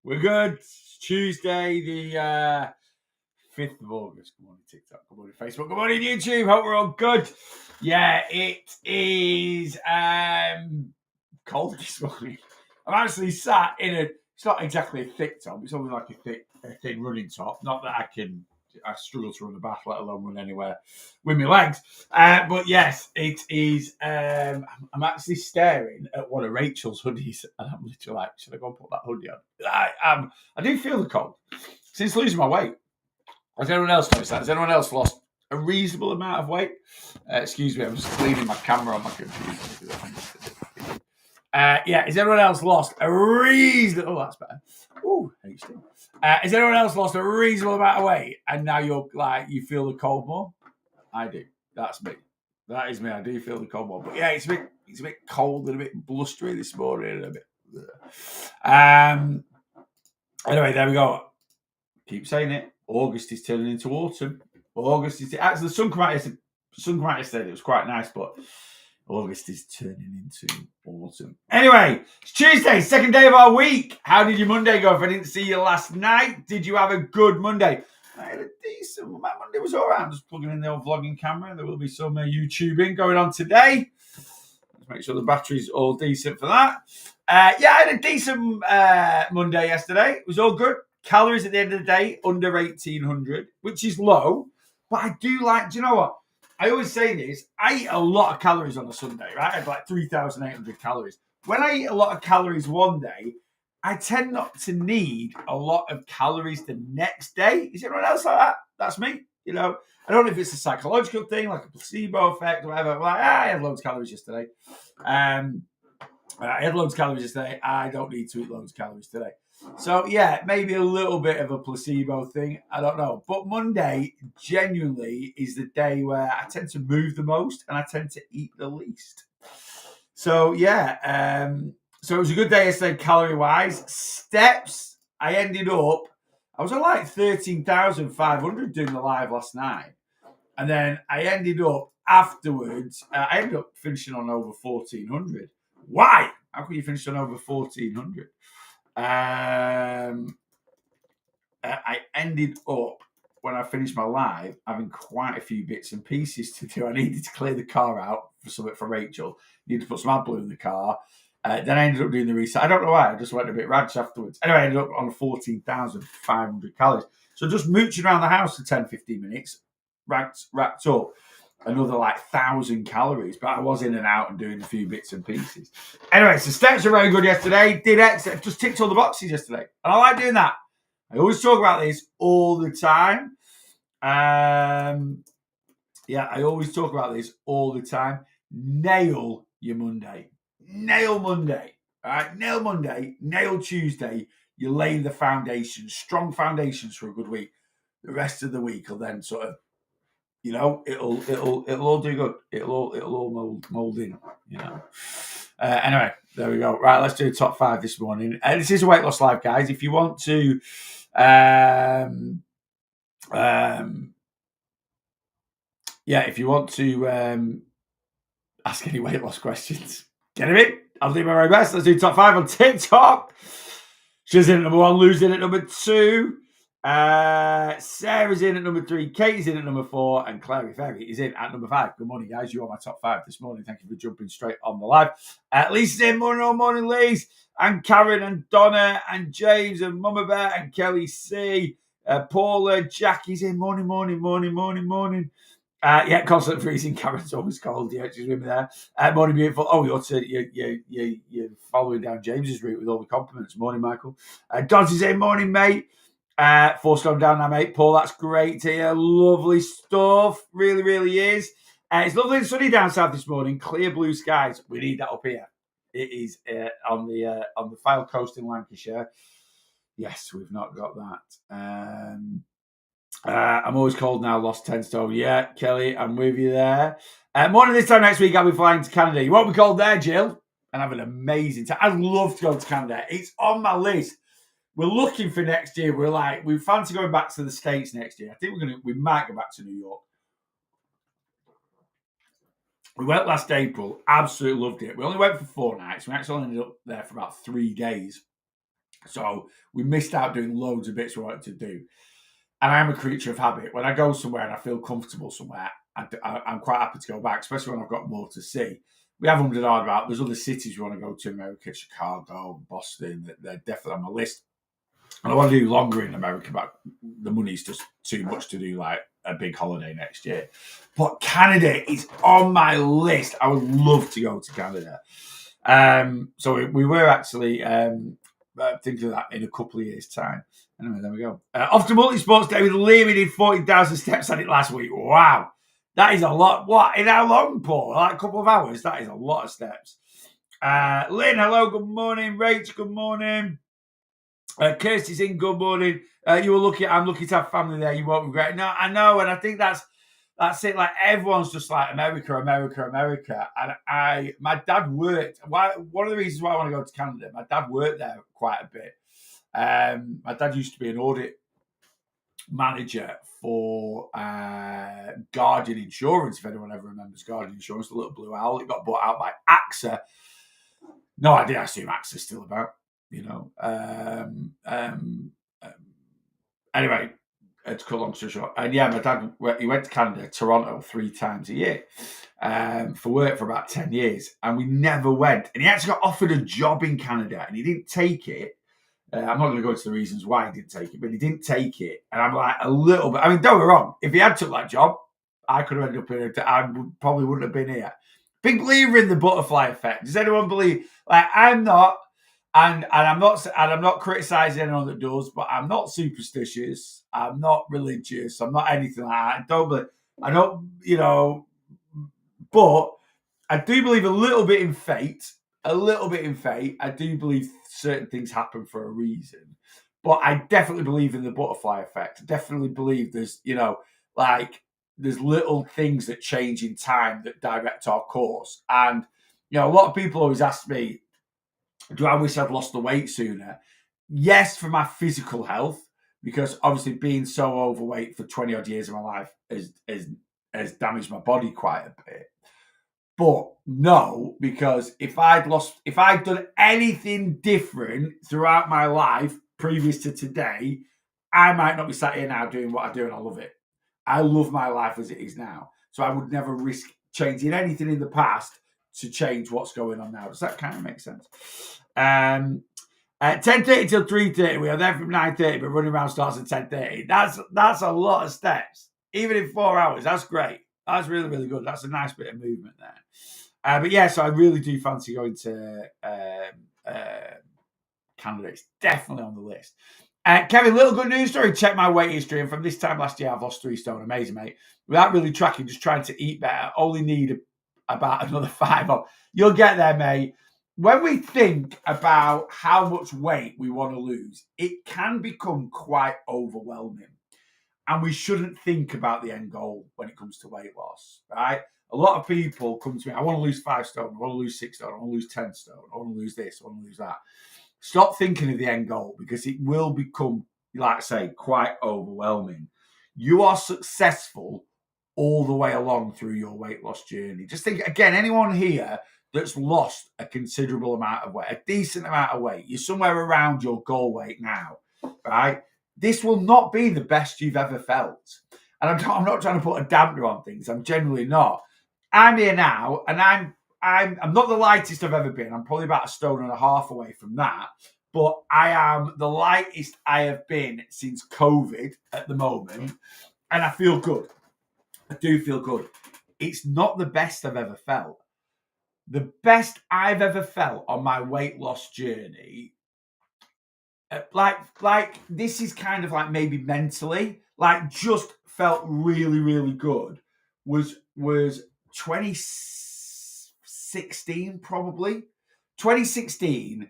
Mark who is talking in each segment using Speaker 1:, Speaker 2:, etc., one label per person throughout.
Speaker 1: We're good. It's Tuesday, the 5th of August. Good morning, TikTok. Good morning, Facebook. Good morning, YouTube. Hope we're all good. Yeah, it is cold this morning. I'm actually sat in it's not exactly a thick top. It's only like a thin running top. Not that I struggle to run a bath, let alone run anywhere with my legs. But yes, it is. I'm actually staring at one of Rachel's hoodies, and I'm literally like, should I go and put that hoodie on? I do feel the cold since losing my weight. Has anyone else noticed that? Has anyone else lost a reasonable amount of weight? Excuse me, I'm just cleaning my camera on my computer. Has anyone else lost a reasonable... Oh, that's better. Ooh, HD. Has anyone else lost a reasonable amount of weight and now you feel the cold more? I do. That's me. That is me. I do feel the cold more. But yeah, it's a bit cold and a bit blustery this morning and a bit... Anyway, there we go. Keep saying it. August is turning into autumn. Actually, the sun came out yesterday. It was quite nice, but August is turning into autumn. Anyway, it's Tuesday, second day of our week. How did your Monday go? If I didn't see you last night, did you have a good Monday? I had a decent. My Monday was all right. I'm just plugging in the old vlogging camera. There will be some YouTubing going on today. Let's make sure the battery's all decent for that. I had a decent Monday yesterday. It was all good. Calories at the end of the day, under 1,800, which is low. But I do like, do you know what? I always say this, I eat a lot of calories on a Sunday, right? I have like 3,800 calories. When I eat a lot of calories one day, I tend not to need a lot of calories the next day. Is anyone else like that? That's me. I don't know if it's a psychological thing, like a placebo effect or whatever. Like, I had loads of calories yesterday. I had loads of calories yesterday. I don't need to eat loads of calories today. So, yeah, maybe a little bit of a placebo thing. I don't know. But Monday genuinely is the day where I tend to move the most and I tend to eat the least. So, yeah. So it was a good day yesterday calorie-wise. Steps, I was at like 13,500 doing the live last night. And then I ended up afterwards, finishing on over 1,400. Why? How could you finish on over 1,400? I ended up, when I finished my live, having quite a few bits and pieces to do. I needed to clear the car out for something for Rachel. Needed to put some AdBlue in the car. Then I ended up doing the reset. I don't know why. I just went a bit radge afterwards. Anyway, I ended up on 14,500 calories. So just mooching around the house for 10, 15 minutes, racked up another like 1,000 calories, but I was in and out and doing a few bits and pieces. Anyway, so steps are very good yesterday. Just ticked all the boxes yesterday. And I like doing that. I always talk about this all the time. I always talk about this all the time. Nail your Monday. Nail Monday. All right, nail Monday, nail Tuesday. You lay the foundations, strong foundations for a good week. The rest of the week will then sort of, it'll all do good. It'll all mold in. Anyway, there we go. Right, let's do top 5 this morning. This is a weight loss live, guys. If you want to, if you want to ask any weight loss questions, get them in. I'll do my very best. Let's do top 5 on TikTok. She's in at number 1, Lou's in at number 2. Sarah's in at number 3, Katie's in at number 4, and Clary Ferry is in at number 5. Good morning, guys. You are my top 5 this morning. Thank you for jumping straight on the live. Lisa's in. Morning, Lise. And Karen and Donna and James and Mama Bear and Kelly C. Paula, Jackie's in. Morning. Constant freezing. Karen's always cold. Yeah, she's with me there. Morning, beautiful. Oh, you're following down James's route with all the compliments. Morning, Michael. Dodge is in. Morning, mate. 4 stone down now, mate. Paul, that's great to hear. Lovely stuff. Really, really is. It's lovely and sunny down south this morning. Clear blue skies. We need that up here. It is on the Fylde coast in Lancashire. Yes, we've not got that. I'm always cold now. Lost 10 stone. Yeah, Kelly, I'm with you there. Morning this time next week, I'll be flying to Canada. You won't be cold there, Jill. And have an amazing time. I'd love to go to Canada. It's on my list. We're looking for next year. We fancy going back to the States next year. I think we might go back to New York. We went last April. Absolutely loved it. We only went for 4 nights. We actually ended up there for about 3 days. So we missed out doing loads of bits we wanted to do. And I'm a creature of habit. When I go somewhere and I feel comfortable somewhere, I'm quite happy to go back, especially when I've got more to see. We have ummed and ahed about. There's other cities we want to go to in America, Chicago, Boston. They're definitely on my list. And I want to do longer in America, but the money's just too much to do like a big holiday next year. But Canada is on my list. I would love to go to Canada. So we were actually thinking of that in a couple of years' time. Anyway, there we go. Off to Multisports Day with Liam. He did 40,000 steps at it last week. Wow. That is a lot. What? In how long, Paul? Like a couple of hours? That is a lot of steps. Lynn, hello. Good morning. Rach, good morning. Kirsty's in. Good morning. You were lucky. I'm lucky to have family there. You won't regret it. No, I know. And I think that's it. Like everyone's just like America. And my dad worked. One of the reasons why I want to go to Canada, my dad worked there quite a bit. My dad used to be an audit manager for Guardian Insurance. If anyone ever remembers Guardian Insurance, the little blue owl, it got bought out by AXA. No idea. I assume AXA's still about. You know. Anyway, to cut long story short, and yeah, my dad he went to Canada, Toronto, 3 times a year for work for about 10 years, and we never went. And he actually got offered a job in Canada, and he didn't take it. I'm not going to go into the reasons why he didn't take it, but he didn't take it. And I'm like a little bit. I mean, don't get me wrong. If he had took that job, I could have ended up in. Probably wouldn't have been here. Big believer in the butterfly effect. Does anyone believe? Like I'm not. And I'm not criticizing anyone that does, but I'm not superstitious. I'm not religious. I'm not anything like that. I don't, you know, but I do believe a little bit in fate. I do believe certain things happen for a reason. But I definitely believe in the butterfly effect. I definitely believe there's, you know, like there's little things that change in time that direct our course. And, you know, a lot of people always ask me, do I wish I'd lost the weight sooner? Yes, for my physical health, because obviously being so overweight for 20 odd years of my life has damaged my body quite a bit. But no, because if I'd done anything different throughout my life previous to today, I might not be sat here now doing what I do, and I love it. I love my life as it is now. So I would never risk changing anything in the past to change what's going on now. Does that kind of make sense? 10:30 till 3:30. We are there from 9:30, but running around starts at 10:30. That's a lot of steps, even in 4 hours. That's great. That's really, really good. That's a nice bit of movement there. But yeah, so I really do fancy going to Canada. It's definitely on the list. Kevin, little good news story. Check my weight history, and from this time last year, I've lost 3 stone. Amazing, mate. Without really tracking, just trying to eat better. Only need about another 5 up. You'll get there, mate. When we think about how much weight we want to lose, it can become quite overwhelming. And we shouldn't think about the end goal when it comes to weight loss, right? A lot of people come to me, I want to lose 5 stone, I want to lose 6 stone, I want to lose 10 stone, I want to lose this, I want to lose that. Stop thinking of the end goal, because it will become, like I say, quite overwhelming. You are successful all the way along through your weight loss journey. Just think, again, anyone here that's lost a considerable amount of weight, a decent amount of weight, you're somewhere around your goal weight now, right? This will not be the best you've ever felt. And I'm not trying to put a dampener on things. I'm genuinely not. I'm here now, and I'm not the lightest I've ever been. I'm probably about 1.5 stone away from that. But I am the lightest I have been since COVID at the moment. And I feel good. I do feel good. It's not the best I've ever felt. The best I've ever felt on my weight loss journey, like this is kind of like maybe mentally, like just felt really, really good, was 2016 probably. 2016,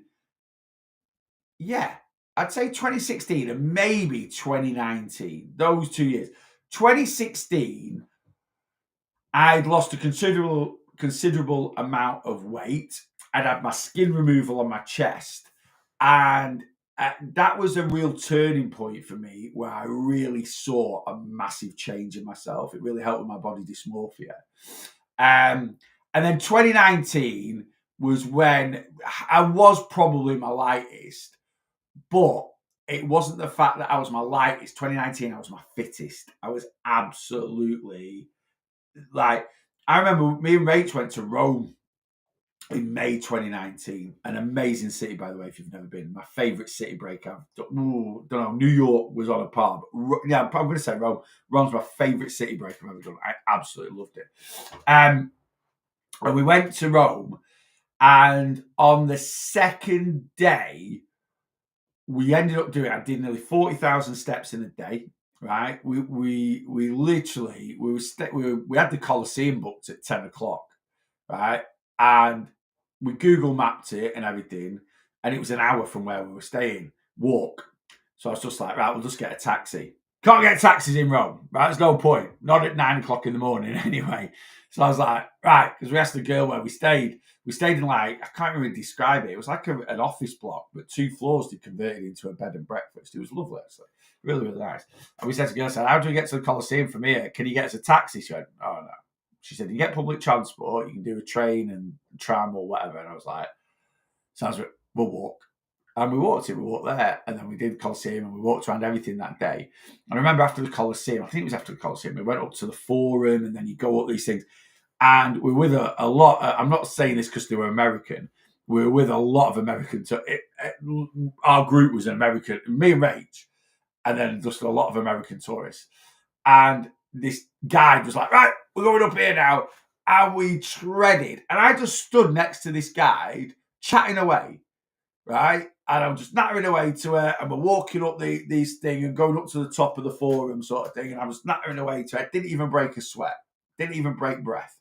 Speaker 1: yeah, I'd say 2016 and maybe 2019, those 2 years. 2016, I'd lost a considerable amount of weight. I'd had my skin removal on my chest, and that was a real turning point for me, where I really saw a massive change in myself. It really helped with my body dysmorphia. And then 2019 was when I was probably my lightest, But it wasn't the fact that I was my lightest. 2019, I was my fittest. I was absolutely like, I remember me and Rach went to Rome in May 2019. An amazing city, by the way, if you've never been. My favourite city break. Don't know. New York was on a par. But yeah, I'm going to say Rome. Rome's my favourite city break I've ever done. I absolutely loved it. And we went to Rome, and on the second day, we ended up doing. I did nearly 40,000 steps in a day. Right? We literally we had the Colosseum booked at 10 o'clock. Right? And we Google mapped it and everything, and it was an hour from where we were staying. Walk. So I was just like, right, we'll just get a taxi. Can't get taxis in Rome, right? There's no point. Not at 9 o'clock in the morning anyway. So I was like, right, because we asked the girl where we stayed. We stayed in like, I can't really describe it. It was like an office block, but 2 floors they converted into a bed and breakfast. It was lovely, actually. Really, really nice. And we said to the girl, how do we get to the Colosseum from here? Can you get us a taxi? She went, oh, no. She said, you get public transport, you can do a train and tram or whatever. And I was like, sounds good, we'll walk. And we walked there. And then we did the Colosseum and we walked around everything that day. And I remember after the Colosseum, I think it was after the Colosseum, we went up to the Forum and then you go up these things. And we were with a lot, I'm not saying this because they were American, we were with a lot of American, our group was an American, me and Rach, and then just a lot of American tourists. And this guide was like, right, we're going up here now. And we treaded. And I just stood next to this guide, chatting away, right? And I'm just nattering away to her. And we're walking up these thing and going up to the top of the Forum sort of thing. And I was nattering away to her. Didn't even break a sweat. Didn't even break breath,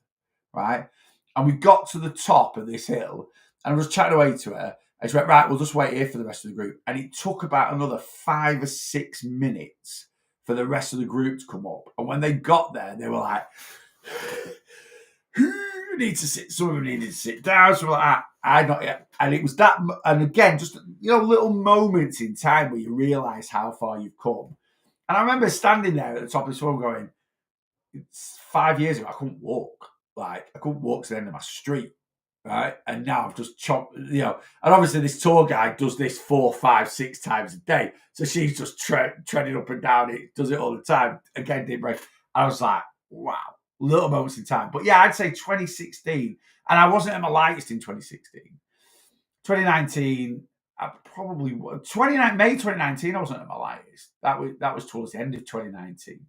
Speaker 1: right? And we got to the top of this hill. And I was chatting away to her. And she went, right, we'll just wait here for the rest of the group. And it took about another 5 or 6 minutes for the rest of the group to come up. And when they got there, they were like, who needs to sit? Some of them needed to sit down. So like that. I not yet. And it was that, and again, just, little moments in time where you realise how far you've come. And I remember standing there at the top of this one going, it's 5 years ago, I couldn't walk. Like, I couldn't walk to the end of my street. Right. And now I've just chopped, and obviously this tour guide does this 4, 5, 6 times a day. So she's just treading up and down. It does it all the time. Again, didn't break. I was like, wow, little moments in time. But yeah, I'd say 2016. And I wasn't at my lightest in 2016. 2019, I probably May 2019, I wasn't at my lightest. That was towards the end of 2019.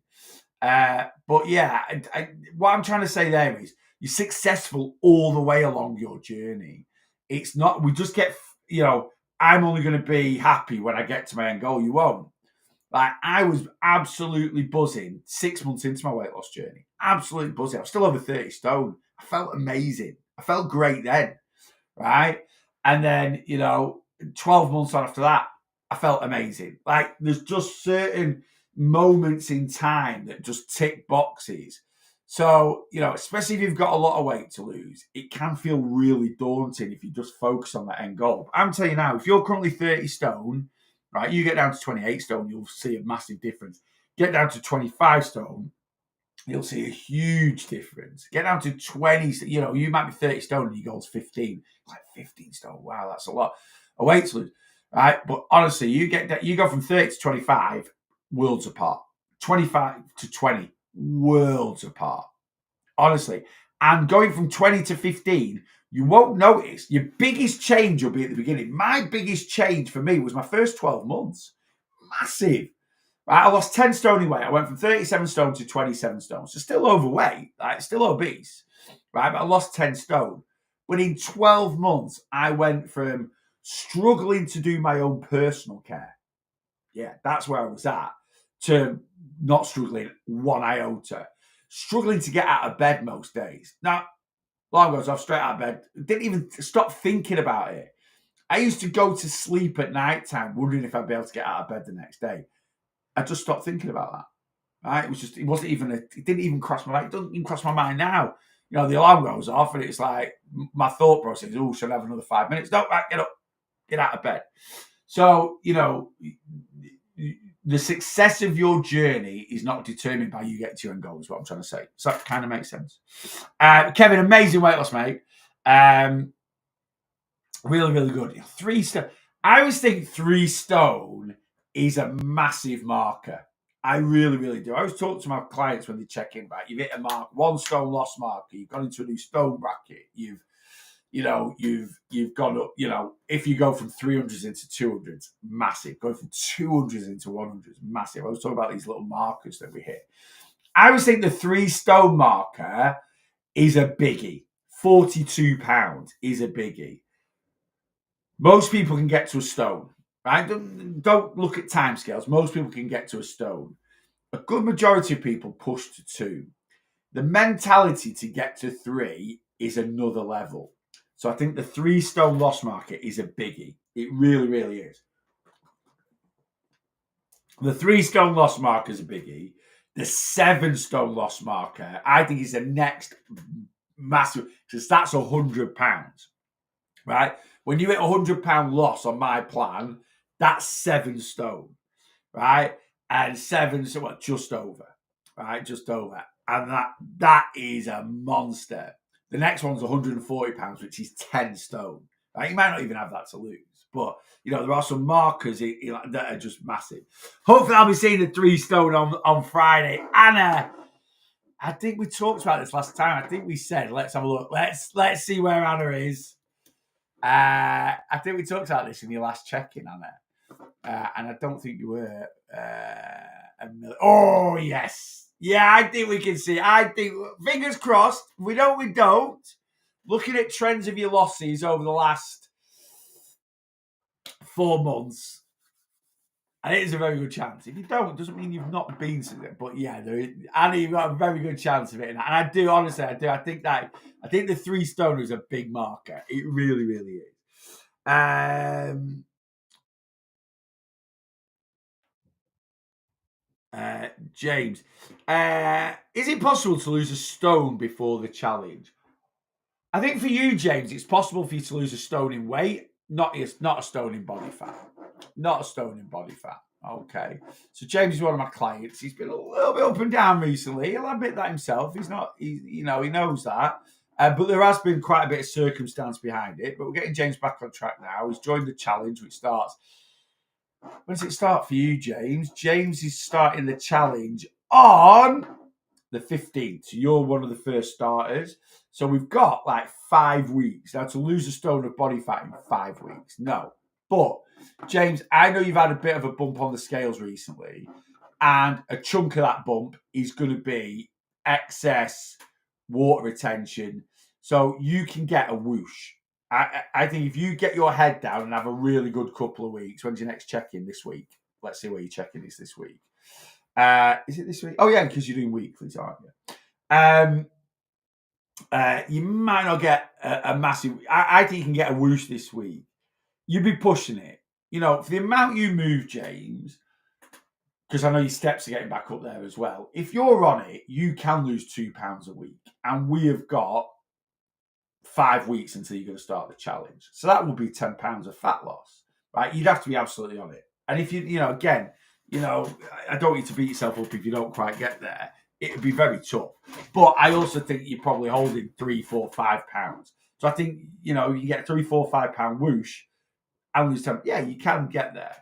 Speaker 1: But yeah, what I'm trying to say there is, you're successful all the way along your journey. It's not, we just get, I'm only going to be happy when I get to my end goal. You won't. Like, I was absolutely buzzing 6 months into my weight loss journey. Absolutely buzzing. I was still over 30 stone. I felt amazing. I felt great then. Right. And then, 12 months on after that, I felt amazing. Like, there's just certain moments in time that just tick boxes. So, especially if you've got a lot of weight to lose, it can feel really daunting if you just focus on that end goal. But I'm telling you now, if you're currently 30 stone, right, you get down to 28 stone, you'll see a massive difference. Get down to 25 stone, you'll see a huge difference. Get down to 20, you might be 30 stone and your goal's 15. Like 15 stone, wow, that's a lot of weight to lose, right? But honestly, you go from 30 to 25, worlds apart. 25 to 20, worlds apart. Honestly. And going from 20 to 15, you won't notice. Your biggest change will be at the beginning. My biggest change for me was my first 12 months. Massive. Right, I lost 10 stone in weight. I went from 37 stone to 27 stone. So still overweight, like still obese, right? But I lost 10 stone. But in 12 months, I went from struggling to do my own personal care. Yeah, that's where I was at. To not struggling one iota. Struggling to get out of bed most days. Now, alarm goes off, straight out of bed. Didn't even stop thinking about it. I used to go to sleep at night time wondering if I'd be able to get out of bed the next day. I just stopped thinking about that. Right? It didn't even cross my mind. It doesn't even cross my mind now. The alarm goes off and it's like my thought process, should I have another 5 minutes? No, right, get up, get out of bed. So, the success of your journey is not determined by you getting to your end goal, is what I'm trying to say. So that kind of makes sense. Kevin, amazing weight loss, mate. Really, really good. 3 steps. I always think 3 stone is a massive marker. I really, really do. I always talk to my clients when they check in, right? You've hit a mark, 1 stone loss marker. You've gone into a new stone bracket. You've gone up. If you go from 300s into 200s, massive. Going from 200s into 100s, massive. I was talking about these little markers that we hit. I always think the 3 stone marker is a biggie. £42 is a biggie. Most people can get to a stone, right? Don't look at timescales. Most people can get to a stone. A good majority of people push to 2. The mentality to get to 3 is another level. So I think the 3 stone loss market is a biggie. It really, really is. The 3 stone loss marker is a biggie. The 7 stone loss marker, I think, is the next massive, because that's £100, right? When you hit £100 loss on my plan, that's 7 stone, right? And 7, so what? Just over, right? Just over, and that is a monster. The next one's £140, which is 10 stone. Right? You might not even have that to lose, but there are some markers that are just massive. Hopefully, I'll be seeing the 3 stone on Friday. Anna, I think we talked about this last time. I think we said, let's have a look. Let's see where Anna is. I think we talked about this in your last check-in, Anna. And I don't think you were oh, yes. Yeah, I think we can see. I think, fingers crossed. We don't. Looking at trends of your losses over the last 4 months, and it is a very good chance. If you don't, it doesn't mean you've not been to it. But yeah, Anna, you've got a very good chance of it. And I do, honestly, I do. I think the 3 stone is a big marker. It really, really is. James, is it possible to lose a stone before the challenge? I think for you, James, it's possible for you to lose a stone in weight, not a stone in body fat. Not a stone in body fat. Okay. So James is one of my clients. He's been a little bit up and down recently. He'll admit that himself. He knows that. But there has been quite a bit of circumstance behind it. But we're getting James back on track now. He's joined the challenge, which starts. When does it start for you, James? James is starting the challenge on the 15th. So you're one of the first starters. So we've got like 5 weeks. Now, to lose a stone of body fat in 5 weeks, no. But, James, I know you've had a bit of a bump on the scales recently. And a chunk of that bump is going to be excess water retention. So you can get a whoosh. I think if you get your head down and have a really good couple of weeks, when's your next check-in this week? Let's see where your check-in is this week. Is it this week? Oh, yeah, because you're doing weeklies, aren't you? You might not get a massive... I think you can get a whoosh this week. You'd be pushing it. For the amount you move, James, because I know your steps are getting back up there as well. If you're on it, you can lose £2 a week. And we have got 5 weeks until you're going to start the challenge. So that will be £10 of fat loss, right? You'd have to be absolutely on it. And if again, I don't want you to beat yourself up if you don't quite get there. It would be very tough. But I also think you're probably holding £3, £4, £5. So I think, you get £3, £4, £5 whoosh and lose 10. Yeah, you can get there,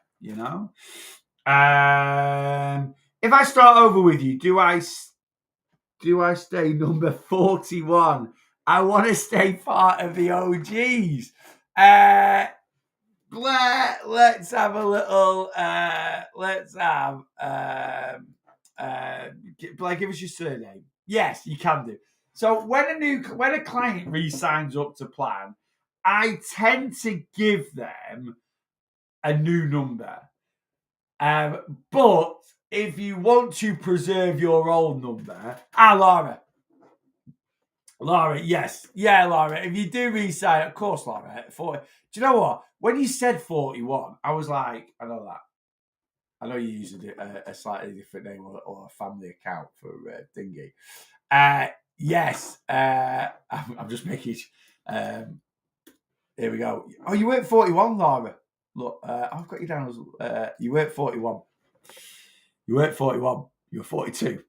Speaker 1: If I start over with you, do I stay number 41? I want to stay part of the OGs. Let's have a little. Blair, give us your surname. Yes, you can do. So when a client re-signs up to plan, I tend to give them a new number. But if you want to preserve your old number, Laura, yes. Yeah, Laura, if you do re-sign, of course, Laura, 40. Do you know what? When you said 41, I was like, I know that. I know you use a slightly different name or a family account for Dingy. Yes. I'm just making... here we go. Oh, you weren't 41, Laura. Look, I've got you down as... you weren't 41. You weren't 41. You were 42.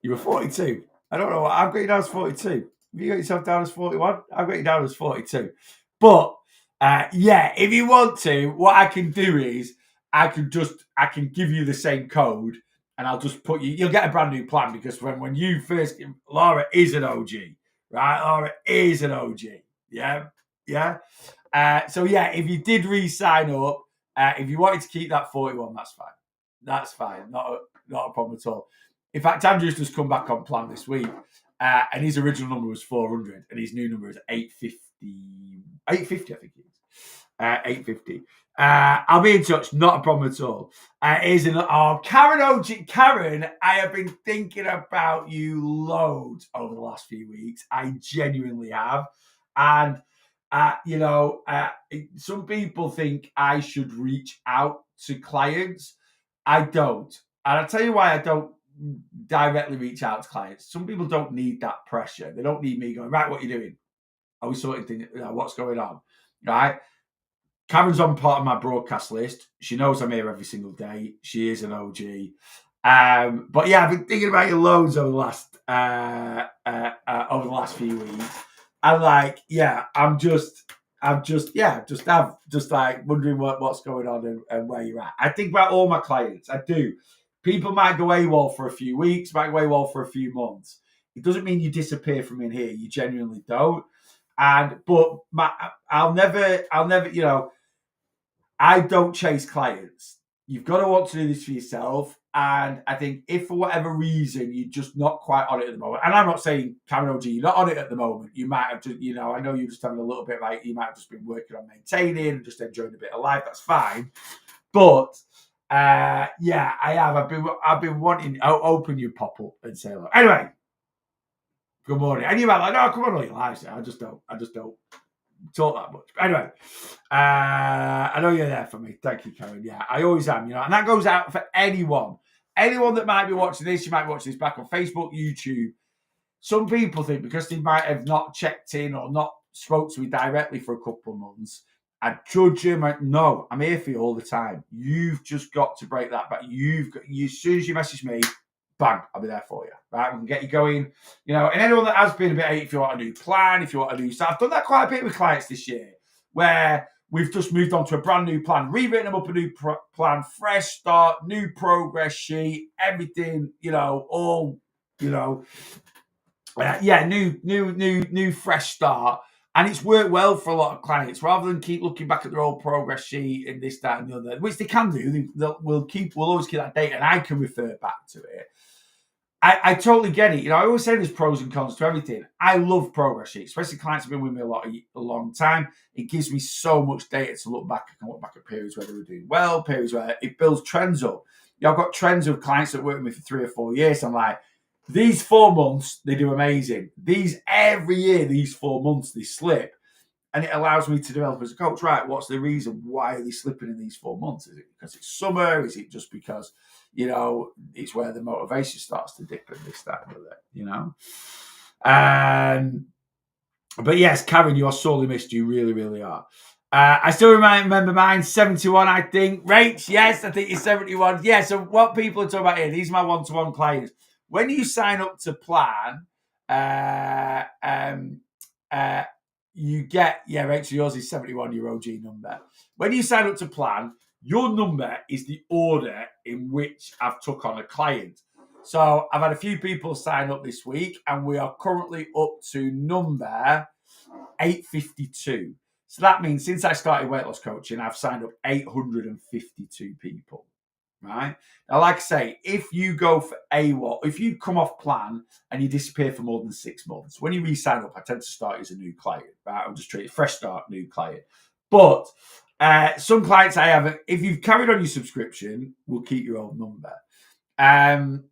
Speaker 1: You were 42. I don't know what. I've got you down as 42. Have you got yourself down as 41? I've got you down as 42. But Yeah, if you want to, what I can do is I can give you the same code and I'll just put you'll get a brand new plan because when you first Laura is an OG, right? Laura is an OG. Yeah. Yeah. So yeah, if you did re-sign up, if you wanted to keep that 41, that's fine. That's fine. Not a problem at all. In fact, Andrew's just come back on plan this week, and his original number was 400, and his new number is 850. 850, I think it is. 850. I'll be in touch. Not a problem at all. Karen OG. Karen, I have been thinking about you loads over the last few weeks. I genuinely have. And some people think I should reach out to clients. I don't. And I'll tell you why I don't directly reach out to clients. Some people don't need that pressure. They don't need me going, right, what are you doing? Are we sorting things? What's going on? Right? Karen's on part of my broadcast list. She knows I'm here every single day. She is an OG. But yeah, I've been thinking about you loads over the last few weeks. I'm like, yeah, I'm just like wondering what's going on and where you're at. I think about all my clients. I do. People might go AWOL for a few weeks, might go AWOL for a few months. It doesn't mean you disappear from in here. You genuinely don't. I'll never, I don't chase clients. You've got to want to do this for yourself. And I think if for whatever reason you're just not quite on it at the moment, and I'm not saying Karen OG, you're not on it at the moment. You might have just, I know you're just having a little bit like you might have just been working on maintaining and just enjoying a bit of life. That's fine. But yeah, I have. I've been wanting to open your pop up and say hello. Anyway, good morning. And you might like, no, come on, all your lives. I just don't talk that much. But anyway, I know you're there for me. Thank you, Karen. Yeah, I always am, and that goes out for anyone. Anyone that might be watching this, you might watch this back on Facebook, YouTube. Some people think because they might have not checked in or not spoke to me directly for a couple of months, I judge them. No, I'm here for you all the time. You've just got to break that back. As soon as you message me, bang, I'll be there for you. Right? We can get you going. And anyone that has been a bit, if you want a new plan, if you want a new stuff, I've done that quite a bit with clients this year, where we've just moved on to a brand new plan, rewritten them up a new plan, fresh start, new progress sheet, everything, all, new fresh start. And it's worked well for a lot of clients. Rather than keep looking back at their old progress sheet and this, that, and the other, which they can do, we'll always keep that data, and I can refer back to it. I totally get it. I always say there's pros and cons to everything. I love progress sheets, especially clients have been with me a long time. It gives me so much data to look back. I can look back at periods where they were doing well, periods where it builds trends up. I've got trends of clients that work with me for 3 or 4 years. I'm like, these 4 months, they do amazing. Every year, these 4 months, they slip. And it allows me to develop as a coach, right, what's the reason? Why are they slipping in these 4 months? Is it because it's summer? Is it just because, it's where the motivation starts to dip and this, that, and the other, But yes, Karen, you are sorely missed. You really, really are. I still remember mine, 71, I think. Rach, yes, I think you're 71. Yeah, so what people are talking about here, these are my one-to-one clients. When you sign up to plan, you get, Rachel, yours is 71, your OG number. When you sign up to plan, your number is the order in which I've took on a client. So I've had a few people sign up this week, and we are currently up to number 852. So that means since I started weight loss coaching, I've signed up 852 people. Right? Now, like I say, if you go for AWOL, if you come off plan and you disappear for more than 6 months, when you re-sign up, I tend to start as a new client. Right? I'm just treating fresh start, new client. But some clients I have, if you've carried on your subscription, we'll keep your old number. And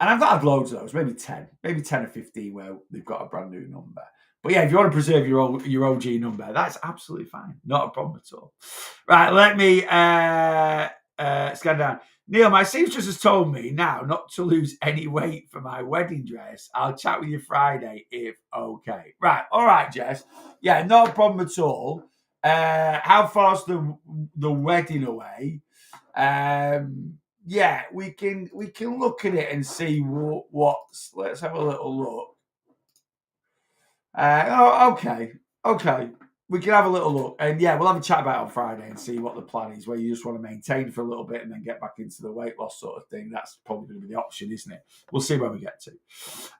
Speaker 1: I've had loads of those, maybe 10 or 15 where they've got a brand new number. But yeah, if you want to preserve your OG number, that's absolutely fine. Not a problem at all. Right, let me scan down. Neil, my seamstress has told me now not to lose any weight for my wedding dress. I'll chat with you Friday if okay. Right, all right, Jess. Yeah, not a problem at all. How far's the wedding away? Yeah, we can look at it and see what's. Let's have a little look. Okay. we can have a little look. And yeah, we'll have a chat about it on Friday and see what the plan is, where you just want to maintain for a little bit and then get back into the weight loss sort of thing. That's probably going to be the option, isn't it? We'll see where we get to.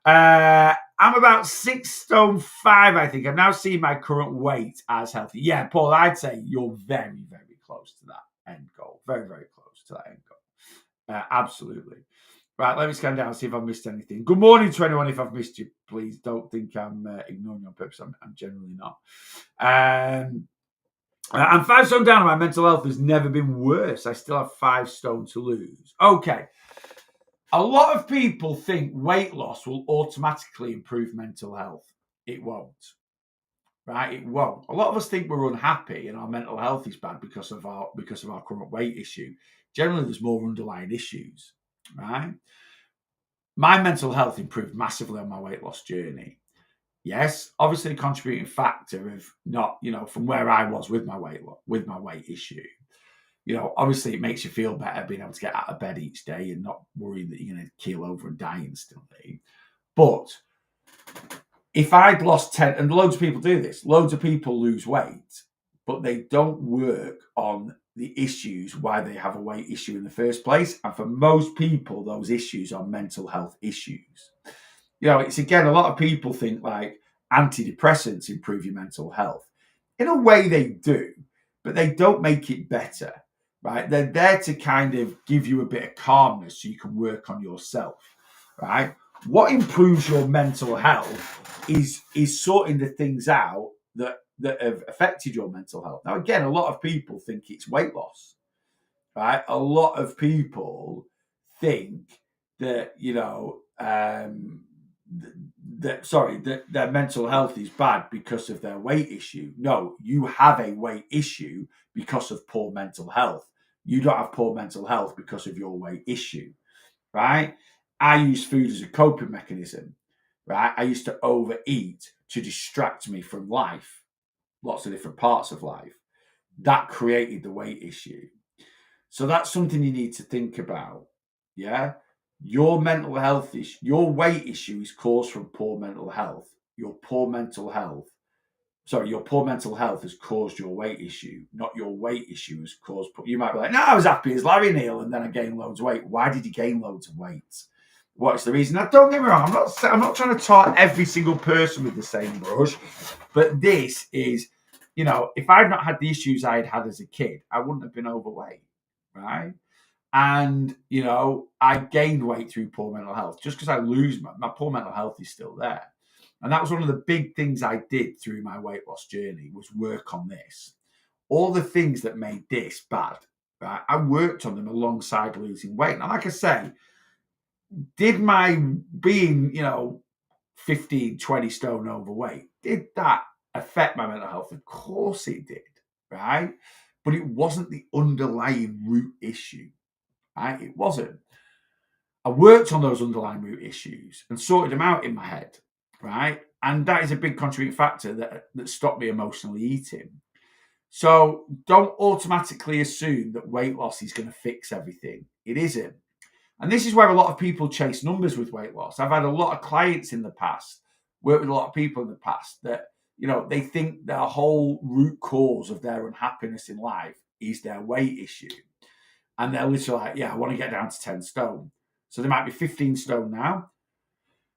Speaker 1: I'm about 6'5", I think. I'm now seeing my current weight as healthy. Yeah, Paul, I'd say you're very, very close to that end goal. Very, very close to that end goal. Absolutely. Right, let me scan down and see if I've missed anything. Good morning to anyone. If I've missed you, please don't think I'm ignoring you on purpose. I'm generally not. I'm 5 stone down and my mental health has never been worse. I still have 5 stone to lose. Okay. A lot of people think weight loss will automatically improve mental health. It won't. Right? It won't. A lot of us think we're unhappy and our mental health is bad because of our current weight issue. Generally, there's more underlying issues. Right? My mental health improved massively on my weight loss journey. Yes, obviously a contributing factor of not, from where I was with my weight issue. Obviously it makes you feel better being able to get out of bed each day and not worrying that you're going to keel over and die instantly. But if I'd lost 10, and loads of people do this, loads of people lose weight, but they don't work on the issues why they have a weight issue in the first place. And for most people, those issues are mental health issues. It's again, a lot of people think like antidepressants improve your mental health. In a way they do, but they don't make it better, right? They're there to kind of give you a bit of calmness so you can work on yourself, right? What improves your mental health is sorting the things out that have affected your mental health. Now, again, a lot of people think it's weight loss, right? A lot of people think that, that their mental health is bad because of their weight issue. No, you have a weight issue because of poor mental health. You don't have poor mental health because of your weight issue, right? I use food as a coping mechanism, right? I used to overeat to distract me from life, lots of different parts of life. That created the weight issue. So that's something you need to think about, yeah? Your mental health issue, your weight issue is caused from poor mental health. Your poor mental health has caused your weight issue, not your weight issue has caused. You might be like, no, I was happy as Larry Neal and then I gained loads of weight. Why did you gain loads of weight? What's the reason? Now, don't get me wrong, I'm not trying to tar every single person with the same brush, but this is, if I'd not had the issues I had as a kid, I wouldn't have been overweight, right? And, I gained weight through poor mental health. Just because I lose my poor mental health is still there. And that was one of the big things I did through my weight loss journey was work on this. All the things that made this bad, right? I worked on them alongside losing weight. Now, like I say, did my being, 15, 20 stone overweight, did that affect my mental health? Of course it did, right? But it wasn't the underlying root issue. Right? It wasn't. I worked on those underlying root issues and sorted them out in my head, right? And that is a big contributing factor that stopped me emotionally eating. So don't automatically assume that weight loss is going to fix everything. It isn't. And this is where a lot of people chase numbers with weight loss. I've had a lot of clients in the past, worked with a lot of people in the past that, they think their whole root cause of their unhappiness in life is their weight issue. And they're literally like, yeah, I want to get down to 10 stone. So they might be 15 stone now.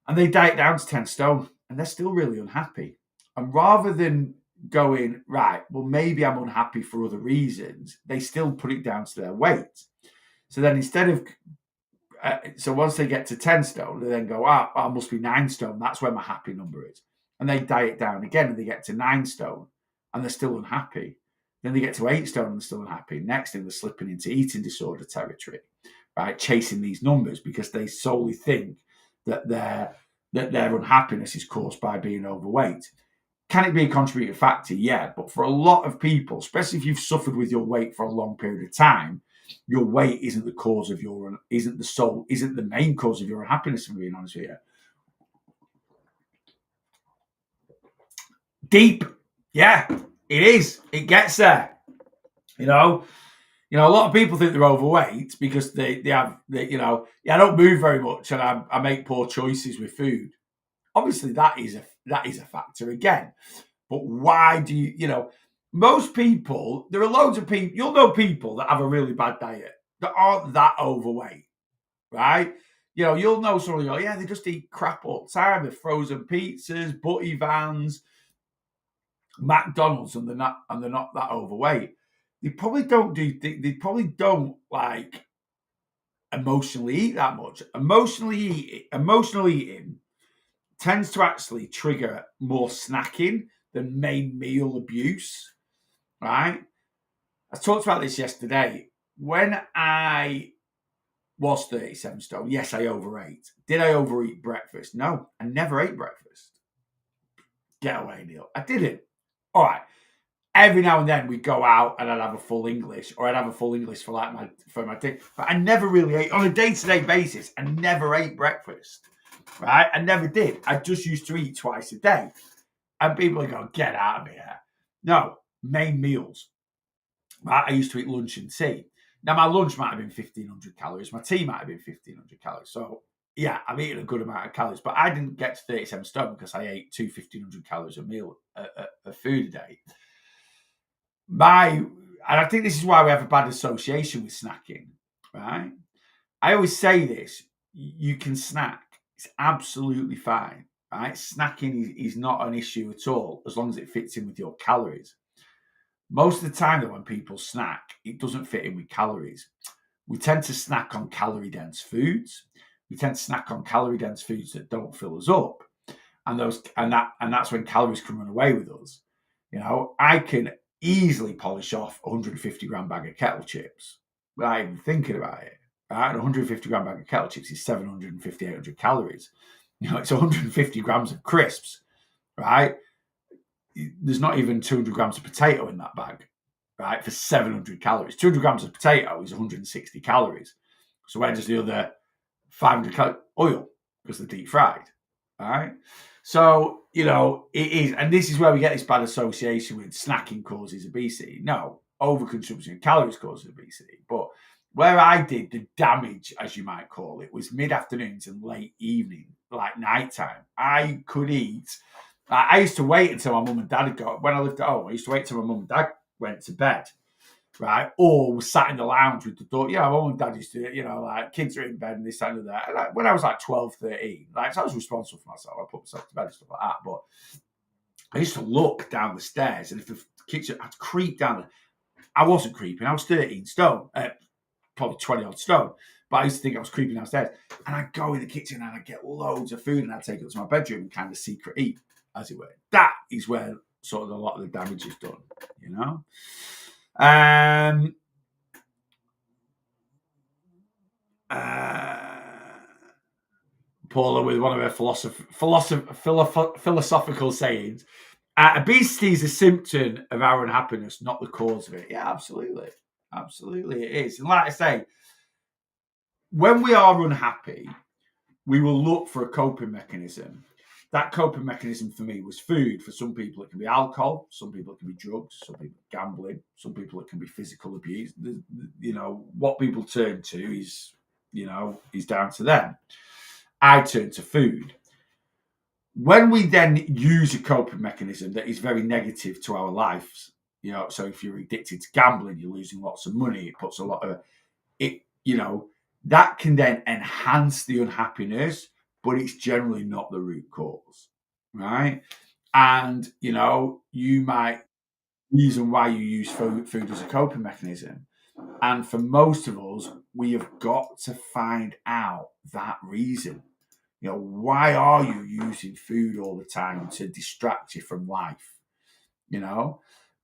Speaker 1: And they diet down to 10 stone. And they're still really unhappy. And rather than going, right, well, maybe I'm unhappy for other reasons, they still put it down to their weight. So then instead of, so once they get to 10 stone, they then go, I must be 9 stone. That's where my happy number is. And they diet down again and they get to 9 stone and they're still unhappy. Then they get to 8 stone and they're still unhappy. Next thing, they're slipping into eating disorder territory, right? Chasing these numbers because they solely think that their unhappiness is caused by being overweight. Can it be a contributing factor? Yeah, but for a lot of people, especially if you've suffered with your weight for a long period of time, your weight isn't the main cause of your unhappiness, if I'm being honest with you. Deep, yeah. It is. It gets there. A lot of people think they're overweight because I don't move very much and I make poor choices with food. Obviously, that is a factor again. But why do you, most people, there are loads of people, you'll know people that have a really bad diet that aren't that overweight, right? You'll know someone go, yeah, they just eat crap all the time. They're frozen pizzas, butty vans, McDonald's, and they're not that overweight. They probably don't like emotionally eat that much. Emotional eating tends to actually trigger more snacking than main meal abuse, right? I talked about this yesterday. When I was 37 stone, yes, I overate. Did I overeat breakfast? No, I never ate breakfast. Get away, Neil. I didn't. All right. Every now and then we'd go out and I'd have a full English, or I'd have a full English for my thing. But I never really ate on a day-to-day basis. I never ate breakfast, right? I never did. I just used to eat twice a day. And people would go, get out of here. No, main meals. Right? I used to eat lunch and tea. Now, my lunch might have been 1,500 calories. My tea might have been 1,500 calories. So, yeah, I'm eating a good amount of calories. But I didn't get to 37 stone because I ate 1,500 calories a meal of food a day. And I think this is why we have a bad association with snacking, right? I always say this, you can snack. It's absolutely fine, right? Snacking is not an issue at all, as long as it fits in with your calories. Most of the time, though, when people snack, it doesn't fit in with calories. We tend to snack on calorie-dense foods. We tend to snack on calorie-dense foods that don't fill us up. And that's when calories can run away with us. I can easily polish off a 150 gram bag of kettle chips without even thinking about it. Right? 150 gram bag of kettle chips is 750, 800 calories. It's 150 grams of crisps, right? There's not even 200 grams of potato in that bag, right? For 700 calories. 200 grams of potato is 160 calories. So where does the other 500 calories? Oil, because they're deep fried, right? So, it is, and this is where we get this bad association with snacking causes obesity. No, overconsumption of calories causes obesity. But where I did the damage, as you might call it, was mid-afternoons and late evening, like nighttime. I could eat. I used to wait until my mum and dad had got, when I lived at home, I used to wait until my mum and dad went to bed, right? Or was sat in the lounge with the door. My mum and dad used to, like kids are in bed and this and that. And when I was like 12, 13, so I was responsible for myself. I put myself to bed and stuff like that. But I used to look down the stairs, and if the kitchen, I'd creep down. I wasn't creeping. I was 13 stone, probably 20 odd stone. But I used to think I was creeping downstairs. And I'd go in the kitchen and I'd get loads of food and I'd take it to my bedroom and kind of secret eat, as it were. That is where sort of a lot of the damage is done, Paula with one of her philosophical sayings. Obesity is a symptom of our unhappiness, not the cause of it. Yeah, absolutely. Absolutely it is. And like I say, when we are unhappy, we will look for a coping mechanism. That coping mechanism for me was food. For some people, it can be alcohol. Some people, it can be drugs. Some people, gambling. Some people, it can be physical abuse. What people turn to is down to them. I turn to food. When we then use a coping mechanism that is very negative to our lives, so if you're addicted to gambling, you're losing lots of money. It puts a lot of it, that can then enhance the unhappiness, but it's generally not the root cause, right? And, you might reason why you use food as a coping mechanism. And for most of us, we have got to find out that reason. Why are you using food all the time to distract you from life?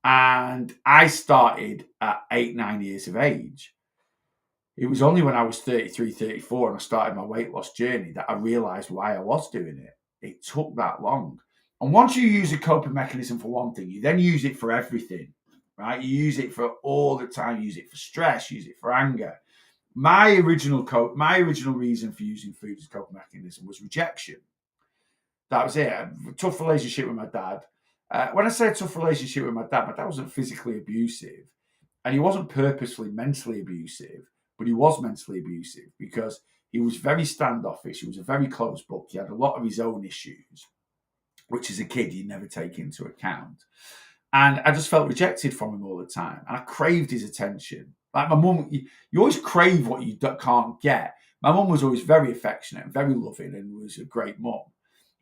Speaker 1: And I started at 8, 9 years of age. It was only when I was 33, 34 and I started my weight loss journey that I realized why I was doing it. It took that long. And once you use a coping mechanism for one thing, you then use it for everything, right? You use it for all the time. You use it for stress, use it for anger. My original reason for using food as a coping mechanism was rejection. That was it. A tough relationship with my dad. When I say a tough relationship with my dad wasn't physically abusive, and he wasn't purposefully mentally abusive, but he was mentally abusive because he was very standoffish. He was a very closed book. He had a lot of his own issues. which as a kid you never take into account. And I just felt rejected from him all the time. And I craved his attention. Like my mum, you always crave what you can't get. My mum was always very affectionate, very loving, and was a great mum,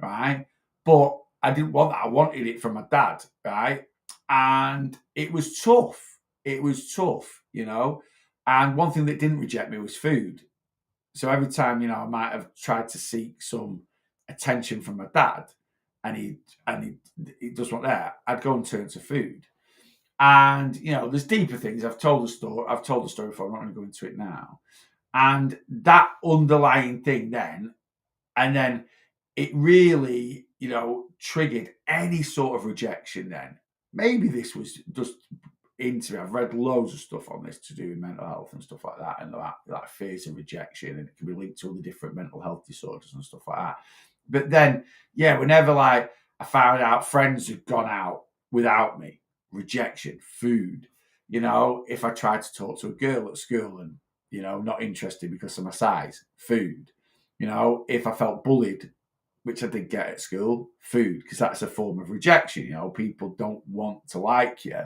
Speaker 1: right? But I didn't want that. I wanted it from my dad, right? And it was tough. It was tough, you know. And one thing that didn't reject me was food. So every time, I might have tried to seek some attention from my dad, and he just wasn't there, I'd go and turn to food. And there's deeper things. I've told the story. Before. I'm not going to go into it now. And that underlying thing, then it really, triggered any sort of rejection. Then maybe this was just into it. I've read loads of stuff on this to do with mental health and stuff like that, and like fears of rejection, and it can be linked to all the different mental health disorders and stuff like that. But then, whenever I found out friends had gone out without me, rejection, food. If I tried to talk to a girl at school and not interested because of my size, food. If I felt bullied, which I did get at school, food, because that's a form of rejection. People don't want to like you.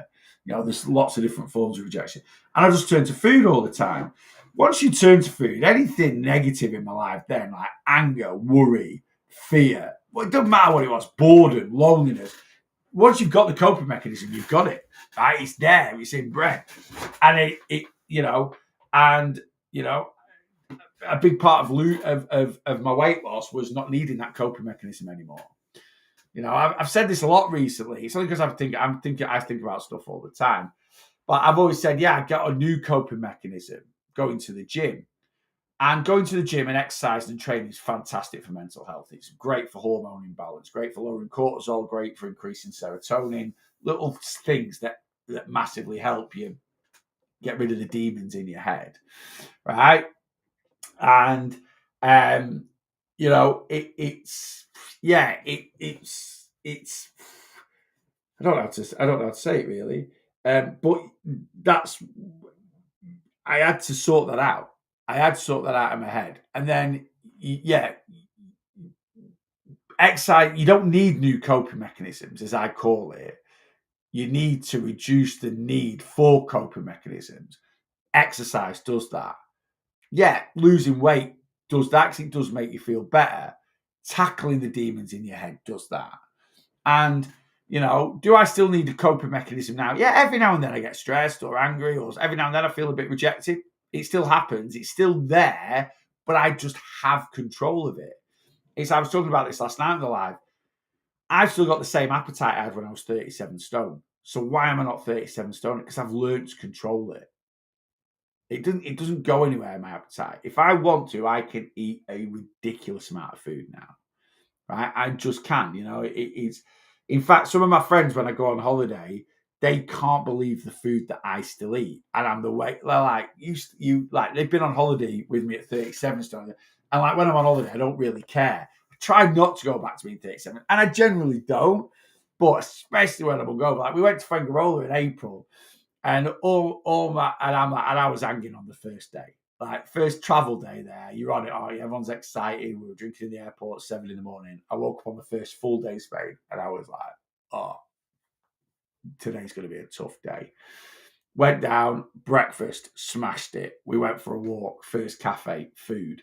Speaker 1: There's lots of different forms of rejection. And I just turn to food all the time. Once you turn to food, anything negative in my life then, like anger, worry, fear, well, it doesn't matter what it was, boredom, loneliness. Once you've got the coping mechanism, you've got it. Right? It's there, it's inbred. And a big part of my weight loss was not needing that coping mechanism anymore. I've said this a lot recently. It's only because I think about stuff all the time. But I've always said, I got a new coping mechanism, going to the gym. And going to the gym and exercise and training is fantastic for mental health. It's great for hormone imbalance, great for lowering cortisol, great for increasing serotonin, little things that massively help you get rid of the demons in your head, right? And it's I don't know how to say it really, but I had to sort that out. I had to sort that out in my head, and then exercise. You don't need new coping mechanisms, as I call it. You need to reduce the need for coping mechanisms. Exercise does that. Losing weight does that because it does make you feel better. Tackling the demons in your head does that. And, do I still need a coping mechanism now? Yeah, every now and then I get stressed or angry, or every now and then I feel a bit rejected. It still happens. It's still there, but I just have control of it. I was talking about this last night in the live. I've still got the same appetite I had when I was 37 stone. So why am I not 37 stone? Because I've learned to control it. It doesn't go anywhere, my appetite. If I want to, I can eat a ridiculous amount of food now. Right? I just can. It's. In fact, some of my friends, when I go on holiday, they can't believe the food that I still eat, and I'm the way. They're like, they've been on holiday with me at 37 stone, and like when I'm on holiday, I don't really care. I try not to go back to being 37, and I generally don't, but especially when I'm going. Like we went to Fuengirola in April, and I was hanging on the first day. Like first travel day there, you're on it, everyone's excited. We were drinking in the airport at 7 a.m. I woke up on the first full day Spain, and I was like, today's going to be a tough day. Went down, breakfast, smashed it. We went for a walk, first cafe, food.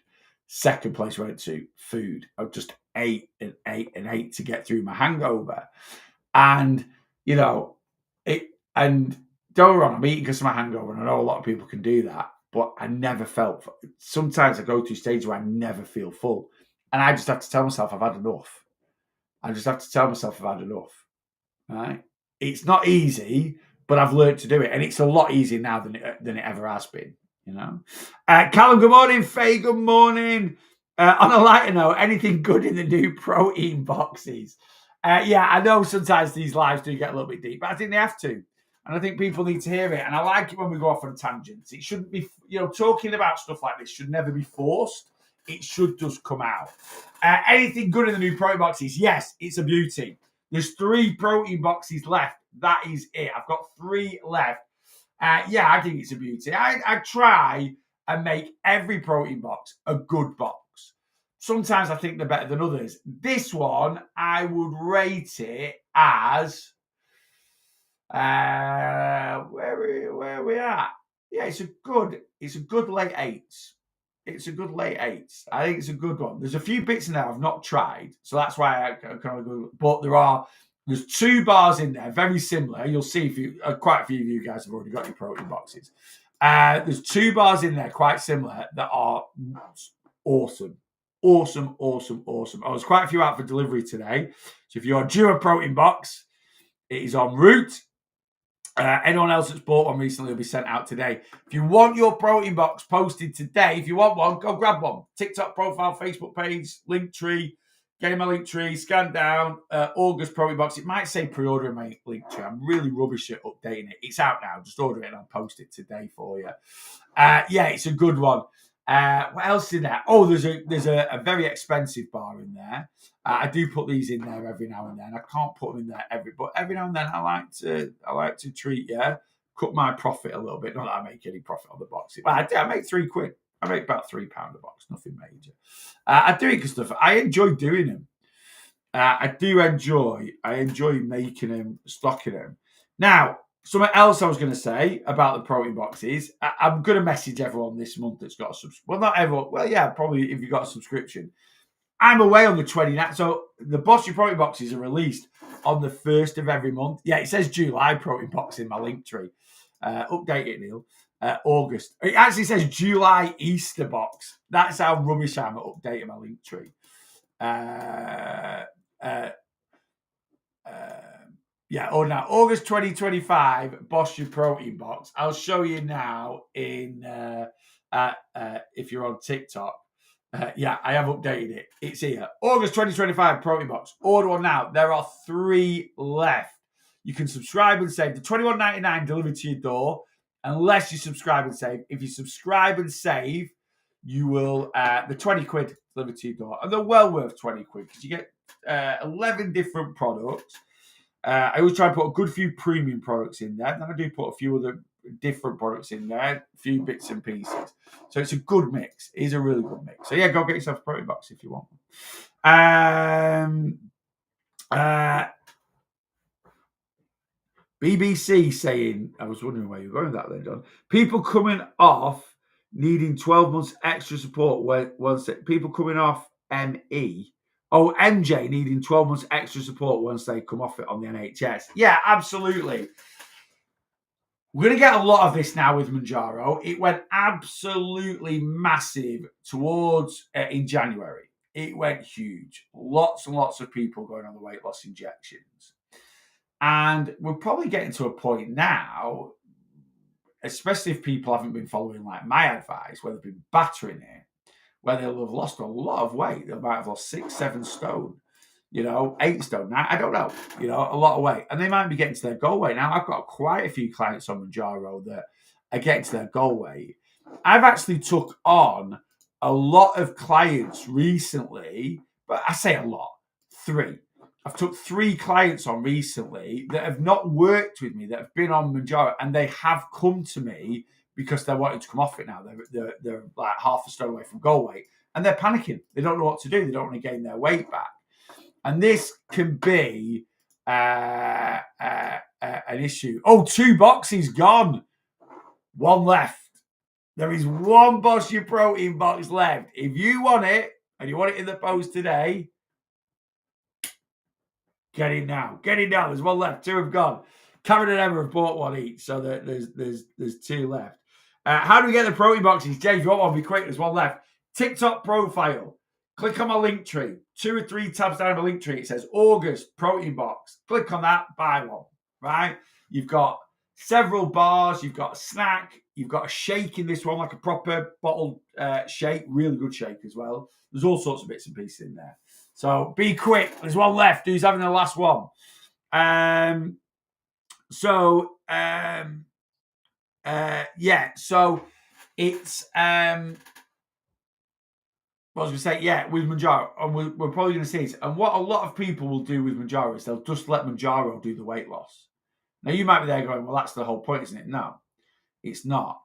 Speaker 1: Second place we went to, food. I just ate to get through my hangover. And, don't get me wrong, I'm eating because of my hangover, and I know a lot of people can do that. But I never felt. Sometimes I go to stages where I never feel full, and I just have to tell myself I've had enough. I just have to tell myself I've had enough. Right? It's not easy, but I've learned to do it, and it's a lot easier now than it ever has been. Callum, good morning. Faye, good morning. On a lighter note, anything good in the new protein boxes? I know sometimes these lives do get a little bit deep, but I think they have to. And I think people need to hear it. And I like it when we go off on tangents. It shouldn't be, talking about stuff like this should never be forced. It should just come out. Anything good in the new protein boxes? Yes, it's a beauty. There's 3 protein boxes left. That is it. I've got 3 left. I think it's a beauty. I try and make every protein box a good box. sometimes I think they're better than others. This one, I would rate it as where we at? Yeah, it's a good late eights. It's a good late eights. I think it's a good one. There's a few bits in there I've not tried, so that's why I kind of go. But there's 2 bars in there, very similar. You'll see if you quite a few of you guys have already got your protein boxes. There's 2 bars in there quite similar that are awesome. Awesome. I was quite a few out for delivery today. So if you're due a protein box, it is en route. Anyone else that's bought one recently will be sent out today. If you want your protein box posted today, if you want one, go grab one. TikTok profile, Facebook page, Linktree. Get in my Linktree, scan down, August protein box. It might say pre-order in my Linktree. I'm really rubbish at updating it. It's out now. Just order it and I'll post it today for you. Yeah, it's a good one. What else is in there? Oh, there's a very expensive bar in there. I do put these in there every now and then. I can't put them in there but every now and then I like to treat cut my profit a little bit. Not that I make any profit on the box, but I do. I make £3. I make about £3 a box, nothing major. I do it because I enjoy doing them. I enjoy making them, stocking them. Now, something else I was going to say about the protein boxes. I'm going to message everyone this month that's got a subscription. Well, not everyone. Well, yeah, probably if you've got a subscription. I'm away on the 29th. So the Boss Your Protein boxes are released on the 1st of every month. Yeah, it says July protein box in my Linktree. Update it, Neil. August. It actually says July Easter box. That's how rubbish I am at updating my Linktree. Now August 2025 Boss Your Protein box. I'll show you now in if you're on TikTok. I have updated it. It's here. August 2025 protein box. Order one now. There are 3 left. You can subscribe and save. The $21.99 delivered to your door, unless you subscribe and save. If you subscribe and save, you will the 20 quid delivered to your door, and they're well worth 20 quid because you get 11 different products. I always try and put a good few premium products in there. Then I do put a few other different products in there, a few bits and pieces. So it's a good mix. It is a really good mix. So yeah, go get yourself a protein box if you want. BBC saying, I was wondering where you're going with that then, John. People coming off needing 12 months extra support. People coming off MJ needing 12 months extra support once they come off it on the NHS. Yeah, absolutely. We're going to get a lot of this now with Mounjaro. It went absolutely massive towards in January. It went huge. Lots and lots of people going on the weight loss injections. And we're probably getting to a point now, especially if people haven't been following like my advice, where they've been battering it, where they'll have lost a lot of weight. They might have lost 6, 7 stone, 8 stone. Now, I don't know, a lot of weight. And they might be getting to their goal weight. Now, I've got quite a few clients on Mounjaro that are getting to their goal weight. I've actually took on a lot of clients recently, but I say a lot, 3. I've took 3 clients on recently that have not worked with me, that have been on Mounjaro, and they have come to me because they're wanting to come off it now. They're like half a stone away from goal weight, and they're panicking. They don't know what to do. They don't want to gain their weight back. And this can be an issue. Oh, 2 boxes gone. 1 left. There is 1 Boss Your Protein box left. If you want it, and you want it in the post today, get in now. Get in now. There's 1 left. 2 have gone. Karen and Emma have bought 1 each, so there's 2 left. How do we get the protein boxes? James, you want one? Be quick. There's 1 left. TikTok profile. Click on my Linktree. 2 or 3 tabs down my Linktree. It says August protein box. Click on that. Buy 1. Right? You've got several bars. You've got a snack. You've got a shake in this one, like a proper bottled shake. Really good shake as well. There's all sorts of bits and pieces in there. So be quick. There's 1 left. Who's having the last one? So it's what I was going to say, with Mounjaro, and we're probably going to see this. And what a lot of people will do with Mounjaro is they'll just let Mounjaro do the weight loss. Now, you might be there going, well, that's the whole point, isn't it? No, it's not.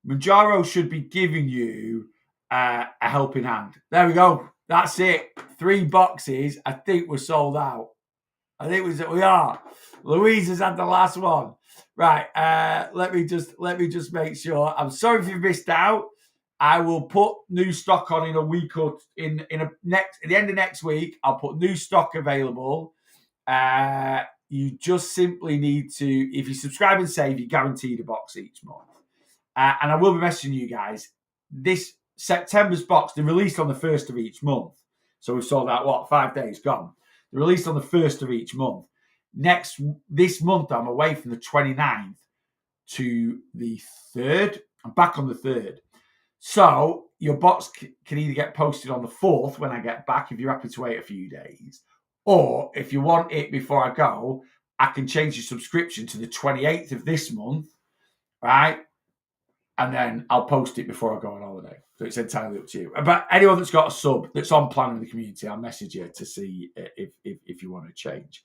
Speaker 1: Mounjaro should be giving you a helping hand. There we go. That's it. 3 boxes. I think we're sold out. We are. Louise has had the last one. Right. Let me just make sure. I'm sorry if you've missed out. I will put new stock on in a week or at the end of next week. I'll put new stock available. You just simply need to, if you subscribe and save, you're guaranteed a box each month. And I will be messaging you guys. This September's box, they're released on the 1st of each month. So we've sold out, 5 days gone. They're released on the 1st of each month. This month, I'm away from the 29th to the 3rd. I'm back on the 3rd. So your box can either get posted on the 4th when I get back, if you're happy to wait a few days. Or if you want it before I go, I can change your subscription to the 28th of this month, right? And then I'll post it before I go on holiday. So it's entirely up to you. But anyone that's got a sub that's on plan in the community, I'll message you to see if you want to change.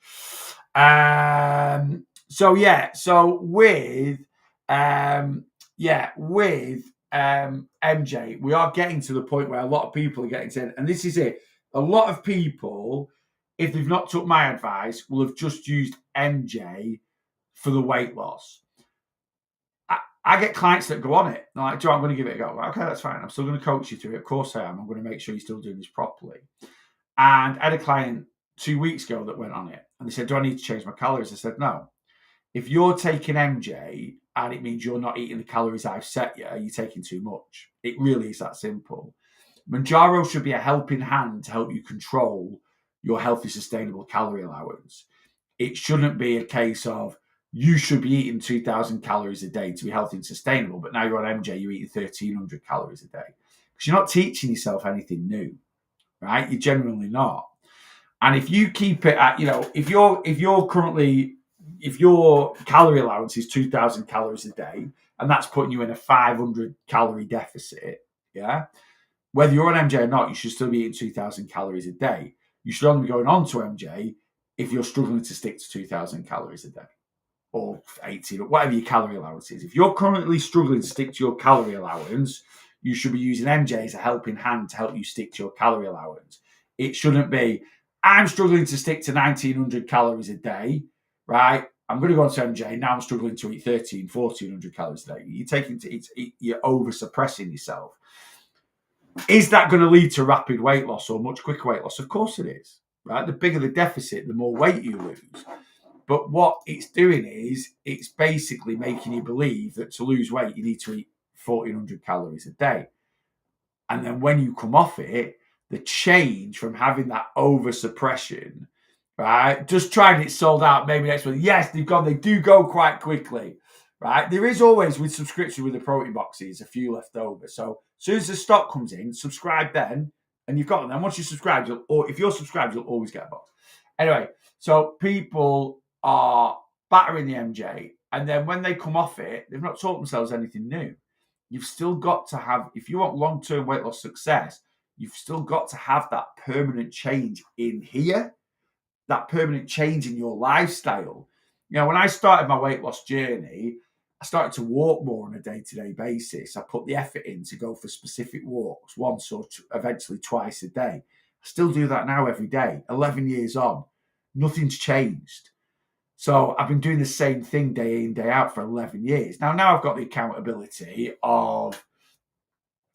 Speaker 1: So with MJ, we are getting to the point where a lot of people are getting to, and this is it. A lot of people, if they've not took my advice, will have just used MJ for the weight loss. I get clients that go on it. They're like, Joe, I'm going to give it a go. Okay, that's fine. I'm still going to coach you through it. Of course I am. I'm going to make sure you're still doing this properly. And I had a client 2 weeks ago that went on it. And they said, do I need to change my calories? I said, no. If you're taking MJ and it means you're not eating the calories I've set you, you're taking too much. It really is that simple. Mounjaro should be a helping hand to help you control your healthy, sustainable calorie allowance. It shouldn't be a case of, you should be eating 2,000 calories a day to be healthy and sustainable, but now you're on MJ, you're eating 1,300 calories a day. Because you're not teaching yourself anything new, right? You're genuinely not. And if you keep it at, if your calorie allowance is 2,000 calories a day, and that's putting you in a 500 calorie deficit, yeah? Whether you're on MJ or not, you should still be eating 2,000 calories a day. You should only be going on to MJ if you're struggling to stick to 2,000 calories a day. Or 18, or whatever your calorie allowance is. If you're currently struggling to stick to your calorie allowance, you should be using MJ as a helping hand to help you stick to your calorie allowance. It shouldn't be, I'm struggling to stick to 1,900 calories a day, right? I'm going to go on to MJ. Now I'm struggling to eat 1,400 calories a day. You're over suppressing yourself. Is that going to lead to rapid weight loss or much quicker weight loss? Of course it is, right? The bigger the deficit, the more weight you lose. But what it's doing is it's basically making you believe that to lose weight, you need to eat 1,400 calories a day. And then when you come off it, the change from having that over suppression, right? Just trying it sold out maybe next week. Yes, they do go quite quickly, right? There is always with subscription with the protein boxes, a few left over. So as soon as the stock comes in, subscribe then, and you've got them. And once you subscribe, if you're subscribed, you'll always get a box. Anyway, so people are battering the MJ, and then when they come off it, they've not taught themselves anything new. You've still got to have, if you want long-term weight loss success, you've still got to have that permanent change in here, that permanent change in your lifestyle. When I started my weight loss journey, I started to walk more on a day-to-day basis. I put the effort in to go for specific walks once or eventually twice a day. I still do that now every day, 11 years on. Nothing's changed. So I've been doing the same thing day in, day out for 11 years. Now I've got the accountability of,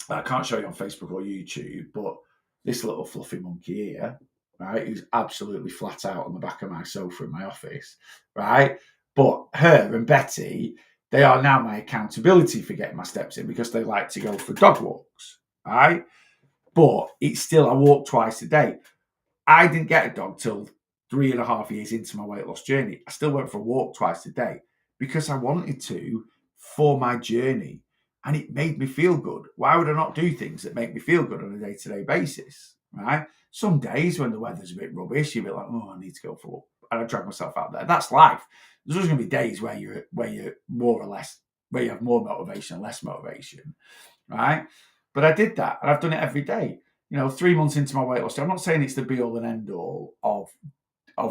Speaker 1: I can't show you on Facebook or YouTube, but this little fluffy monkey here, right, who's absolutely flat out on the back of my sofa in my office, right? But her and Betty, they are now my accountability for getting my steps in because they like to go for dog walks, right? But it's still, I walk twice a day. I didn't get a dog till 3.5 years into my weight loss journey. I still went for a walk twice a day because I wanted to for my journey, and it made me feel good. Why would I not do things that make me feel good on a day-to-day basis, right? Some days when the weather's a bit rubbish, you'll be like, oh, I need to go for a walk. And I drag myself out there. That's life. There's always going to be days where you're more or less, where you have more motivation and less motivation, right? But I did that, and I've done it every day. 3 months into my weight loss, I'm not saying it's the be-all and end-all of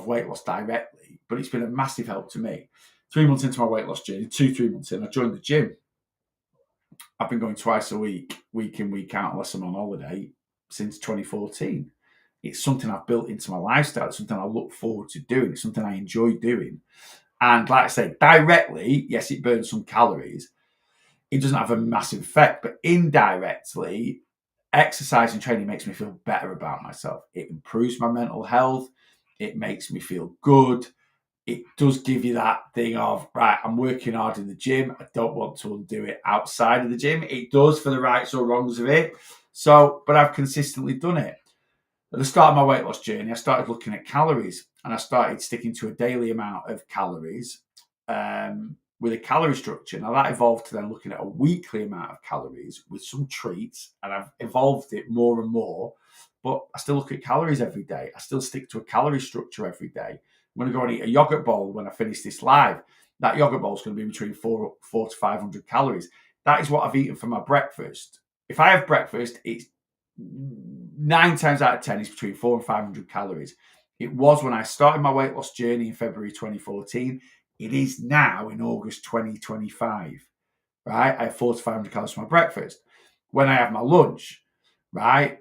Speaker 1: weight loss directly, but it's been a massive help to me. 3 months into my weight loss journey, 3 months in, I joined the gym. I've been going twice a week in, week out, unless I'm on holiday. since 2014. It's something I've built into my lifestyle. It's something I look forward to doing. It's something I enjoy doing. And like I say, directly, yes, it burns some calories. It doesn't have a massive effect, but indirectly, exercise and training makes me feel better about myself. It improves my mental health. It makes me feel good. It does give you that thing of, right, I'm working hard in the gym. I don't want to undo it outside of the gym. It does for the rights or wrongs of it. So, but I've consistently done it. At the start of my weight loss journey, I started looking at calories and I started sticking to a daily amount of calories with a calorie structure. Now that evolved to then looking at a weekly amount of calories with some treats, and I've evolved it more and more. But I still look at calories every day. I still stick to a calorie structure every day. I'm going to go and eat a yogurt bowl when I finish this live. That yogurt bowl is going to be between 400 to 500 calories. That is what I've eaten for my breakfast. If I have breakfast, it's 9 times out of 10 is between 400 and 500 calories. It was when I started my weight loss journey in February 2014. It is now in August 2025, right? I have 400 to 500 calories for my breakfast. When I have my lunch, right,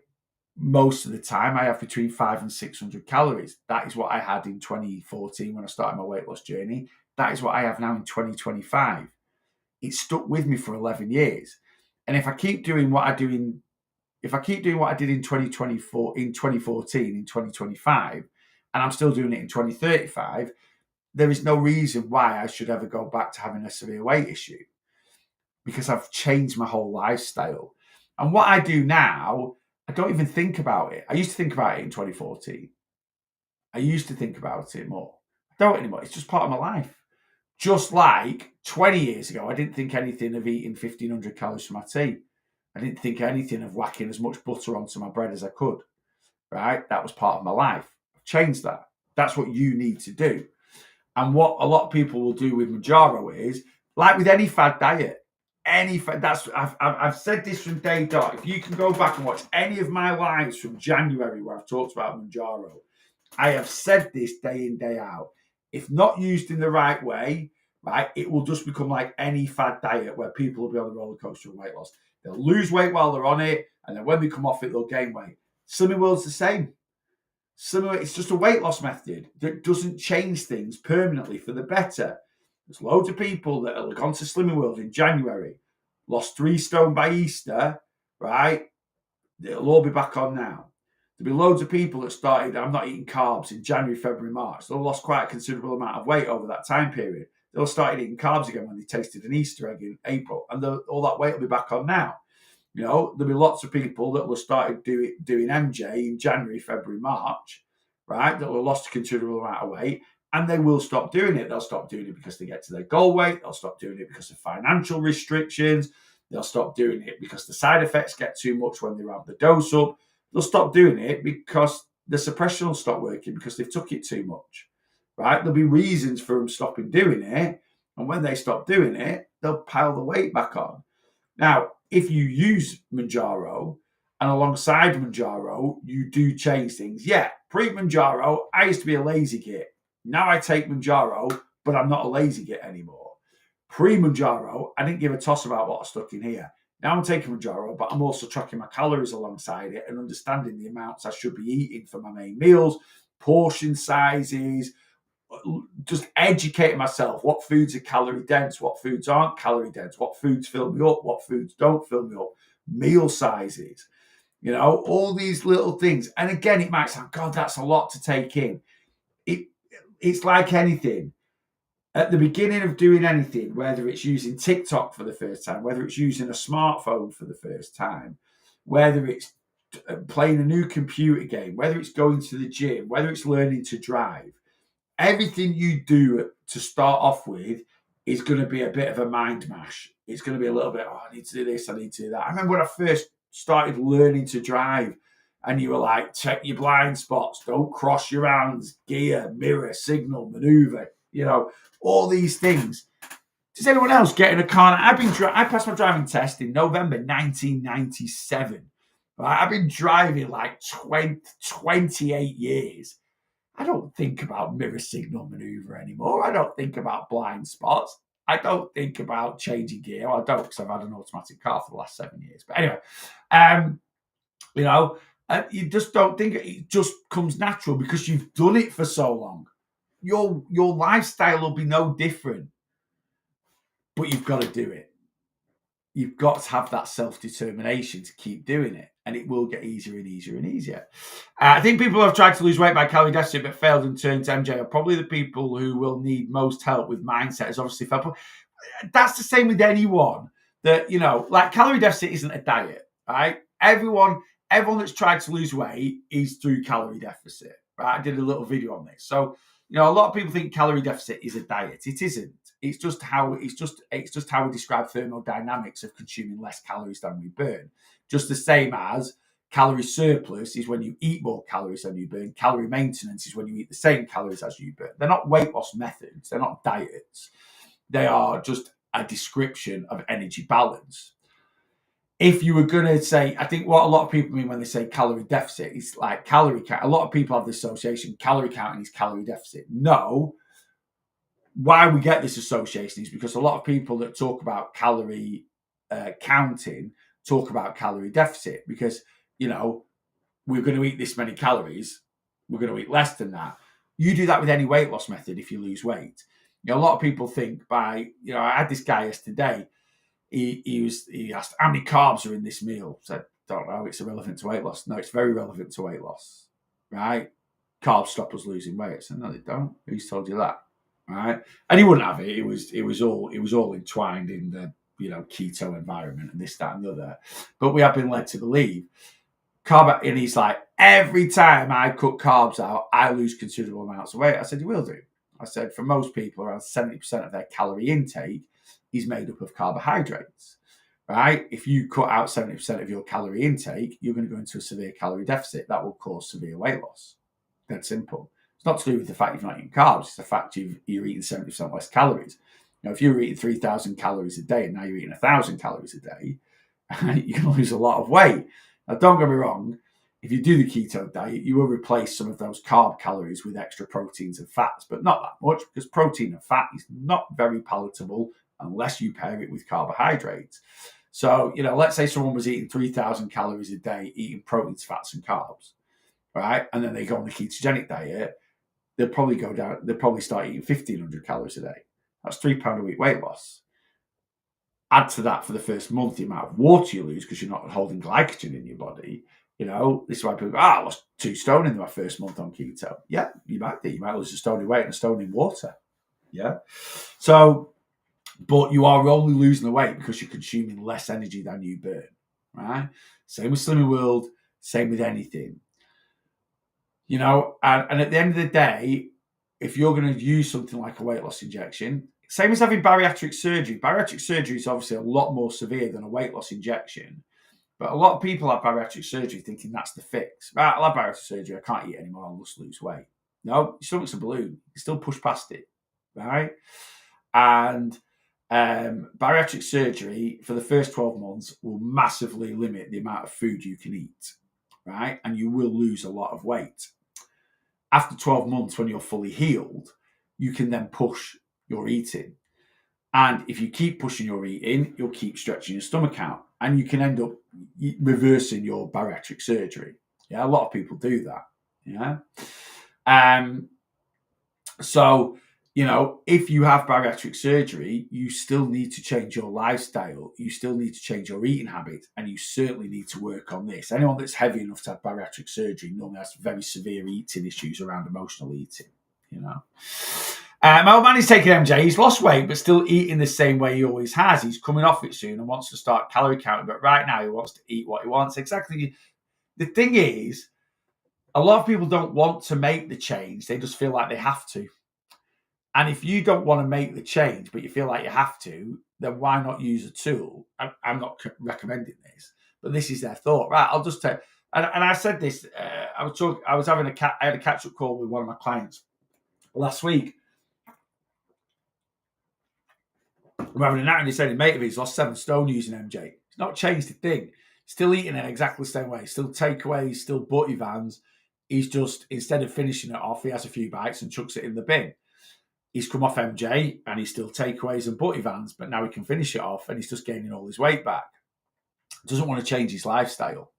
Speaker 1: most of the time I have between 500 and 600 calories. That is what I had in 2014 when I started my weight loss journey. That is what I have now in 2025. It stuck with me for 11 years. And if I keep doing what I did in 2024, in 2014, in 2025, and I'm still doing it in 2035, there is no reason why I should ever go back to having a severe weight issue, because I've changed my whole lifestyle. And what I do now, I don't even think about it. I used to think about it in 2014. I used to think about it more. I don't anymore. It's just part of my life. Just like 20 years ago, I didn't think anything of eating 1,500 calories for my tea. I didn't think anything of whacking as much butter onto my bread as I could, right? That was part of my life. I've changed that. That's what you need to do. And what a lot of people will do with Mounjaro is, like with any fad diet, I've said this from day dot. If you can go back and watch any of my lives from January where I've talked about Mounjaro, I have said this day in, day out. If not used in the right way, right, it will just become like any fad diet where people will be on the roller coaster of weight loss. They'll lose weight while they're on it, and then when they come off it, they'll gain weight. Slimming World's the same. It's just a weight loss method that doesn't change things permanently for the better. There's loads of people that have gone to Slimming World in January, lost 3 stone by Easter, right? It'll all be back on now. There'll be loads of people that started, I'm not eating carbs in January, February, March. They'll lost quite a considerable amount of weight over that time period. They'll started eating carbs again when they tasted an Easter egg in April, and all that weight will be back on now. You know, there'll be lots of people that will have started doing MJ in January, February, March, right? That will have lost a considerable amount of weight, and they will stop doing it. They'll stop doing it because they get to their goal weight. They'll stop doing it because of financial restrictions. They'll stop doing it because the side effects get too much when they ramp the dose up. They'll stop doing it because the suppression will stop working because they've took it too much, right? There'll be reasons for them stopping doing it. And when they stop doing it, they'll pile the weight back on. Now, if you use Mounjaro, and alongside Mounjaro, you do change things. Yeah, pre-Mounjaro, I used to be a lazy git. Now I take Mounjaro, but I'm not a lazy git anymore. Pre-Mounjaro, I didn't give a toss about what I stuck in here. Now I'm taking Mounjaro, but I'm also tracking my calories alongside it and understanding the amounts I should be eating for my main meals, portion sizes, just educating myself. What foods are calorie dense? What foods aren't calorie dense? What foods fill me up? What foods don't fill me up? Meal sizes, you know, all these little things. And again, it might sound, God, that's a lot to take in. It's like anything. At the beginning of doing anything, whether it's using TikTok for the first time, whether it's using a smartphone for the first time, whether it's playing a new computer game, whether it's going to the gym, whether it's learning to drive, everything you do to start off with is going to be a bit of a mind mash. It's going to be a little bit, I need to do this, I need to do that. I remember when I first started learning to drive, and you were like, check your blind spots, don't cross your hands, gear, mirror, signal, maneuver, you know, all these things. Does anyone else get in a car? I passed my driving test in November 1997. Right? I've been driving like 28 years. I don't think about mirror signal maneuver anymore. I don't think about blind spots. I don't think about changing gear. Well, I don't, because I've had an automatic car for the last 7 years. But anyway, you know, And you just don't think it just comes natural because you've done it for so long. Your lifestyle will be no different, but you've got to do it. You've got to have that self-determination to keep doing it, and it will get easier and easier and easier. I think people who have tried to lose weight by calorie deficit but failed and turned to MJ are probably the people who will need most help with mindset, as obviously felt. That's the same with anyone that, like calorie deficit isn't a diet, right? Everyone that's tried to lose weight is through calorie deficit, right? I did a little video on this. So, a lot of people think calorie deficit is a diet. It isn't. It's just how we describe thermodynamics of consuming less calories than we burn. Just the same as calorie surplus is when you eat more calories than you burn. Calorie maintenance is when you eat the same calories as you burn. They're not weight loss methods. They're not diets. They are just a description of energy balance. If you were going to say, I think what a lot of people mean when they say calorie deficit is like calorie count. A lot of people have the association calorie counting is calorie deficit. No. Why we get this association is because a lot of people that talk about calorie counting talk about calorie deficit because, we're going to eat this many calories. We're going to eat less than that. You do that with any weight loss method if you lose weight. A lot of people think by, I had this guy yesterday. He asked how many carbs are in this meal. I said, don't know. It's irrelevant to weight loss. No, it's very relevant to weight loss, right? Carbs stop us losing weight. I said, no, they don't. Who's told you that, right? And he wouldn't have it. It was all entwined in the keto environment and this, that, and the other. But we have been led to believe and he's like, every time I cut carbs out, I lose considerable amounts of weight. I said, you will do. I said, for most people, around 70% of their calorie intake is made up of carbohydrates, right? If you cut out 70% of your calorie intake, you're going to go into a severe calorie deficit. That will cause severe weight loss. That's simple. It's not to do with the fact you've not eaten carbs. It's the fact you're eating 70% less calories. If you were eating 3,000 calories a day and now you're eating 1,000 calories a day, you're going to lose a lot of weight. Now, don't get me wrong. If you do the keto diet, you will replace some of those carb calories with extra proteins and fats, but not that much because protein and fat is not very palatable unless you pair it with carbohydrates. So, let's say someone was eating 3,000 calories a day, eating proteins, fats, and carbs, right? And then they go on the ketogenic diet, they'll probably start eating 1,500 calories a day. That's £3 a week weight loss. Add to that for the first month the amount of water you lose because you're not holding glycogen in your body. This is why people go, I lost 2 stone in my first month on keto. Yeah, you might do. You might lose a stone in weight and a stone in water. Yeah. So, but you are only losing the weight because you're consuming less energy than you burn, right? Same with Slimming World, same with anything. And at the end of the day, if you're going to use something like a weight loss injection, same as having bariatric surgery. Bariatric surgery is obviously a lot more severe than a weight loss injection. But a lot of people have bariatric surgery thinking that's the fix. Right, I'll have bariatric surgery. I can't eat anymore. I'll just lose weight. No, your stomach's a balloon. You still push past it, right? And bariatric surgery for the first 12 months will massively limit the amount of food you can eat, right? And you will lose a lot of weight. After 12 months, when you're fully healed, you can then push your eating. And if you keep pushing your eating, you'll keep stretching your stomach out. And you can end up reversing your bariatric surgery. Yeah, a lot of people do that. Yeah. So, if you have bariatric surgery, you still need to change your lifestyle. You still need to change your eating habits. And you certainly need to work on this. Anyone that's heavy enough to have bariatric surgery normally has very severe eating issues around emotional eating, My old man is taking MJ. He's lost weight, but still eating the same way he always has. He's coming off it soon and wants to start calorie counting. But right now, he wants to eat what he wants. Exactly. The thing is, a lot of people don't want to make the change. They just feel like they have to. And if you don't want to make the change, but you feel like you have to, then why not use a tool? I'm not recommending this, but this is their thought. Right, I'll just take. And I said this. I had a catch-up call with one of my clients last week. I'm having a nap and he said, mate of his lost 7 stone using MJ. It's not changed a thing. Still eating it exactly the same way. Still takeaways, still butty vans. He's just, instead of finishing it off, he has a few bites and chucks it in the bin. He's come off MJ and he's still takeaways and butty vans, but now he can finish it off and he's just gaining all his weight back. Doesn't want to change his lifestyle,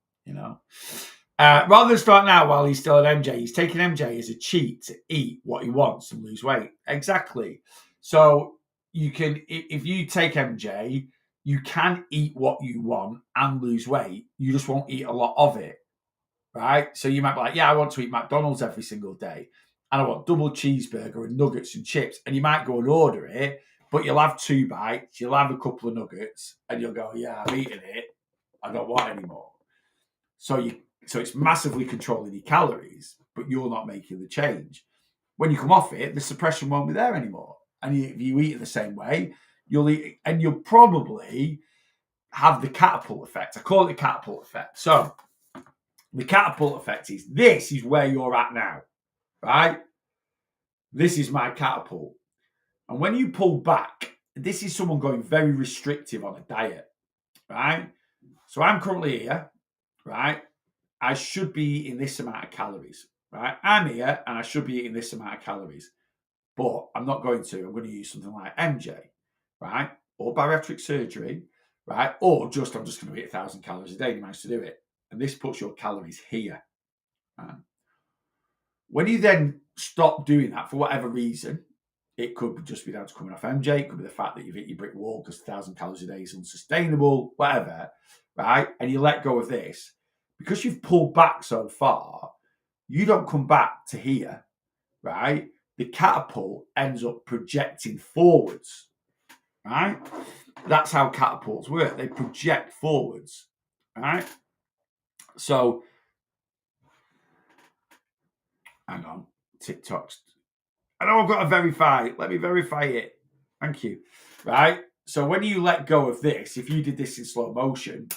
Speaker 1: Rather than start now while he's still at MJ, he's taking MJ as a cheat to eat what he wants and lose weight. Exactly. So you can, if you take MJ, you can eat what you want and lose weight. You just won't eat a lot of it, right? So you might be like, yeah, I want to eat McDonald's every single day, and I want double cheeseburger and nuggets and chips, and you might go and order it, but you'll have 2 bites, you'll have a couple of nuggets, and you'll go, yeah, I've eaten it, I don't want any more. So it's massively controlling your calories, but you're not making the change. When you come off it, the suppression won't be there anymore. And if you eat it the same way, you'll eat, and you'll probably have the catapult effect. I call it the catapult effect. So the catapult effect is this is where you're at now, right? This is my catapult. And when you pull back, this is someone going very restrictive on a diet, right? So I'm currently here, right? I should be eating this amount of calories, right? I'm here and I should be eating this amount of calories, but I'm not going to. I'm going to use something like MJ, right? Or bariatric surgery, right? Or just, I'm just going to eat 1,000 calories a day. You manage to do it. And this puts your calories here. Right? When you then stop doing that for whatever reason, it could just be down to coming off MJ. It could be the fact that you've hit your brick wall because 1,000 calories a day is unsustainable, whatever, right? And you let go of this. Because you've pulled back so far, you don't come back to here, right? The catapult ends up projecting forwards, right? That's how catapults work. They project forwards, right? So, hang on, TikTok's. I know I've got to verify. Let me verify it. Thank you. Right? So when you let go of this, if you did this in slow motion,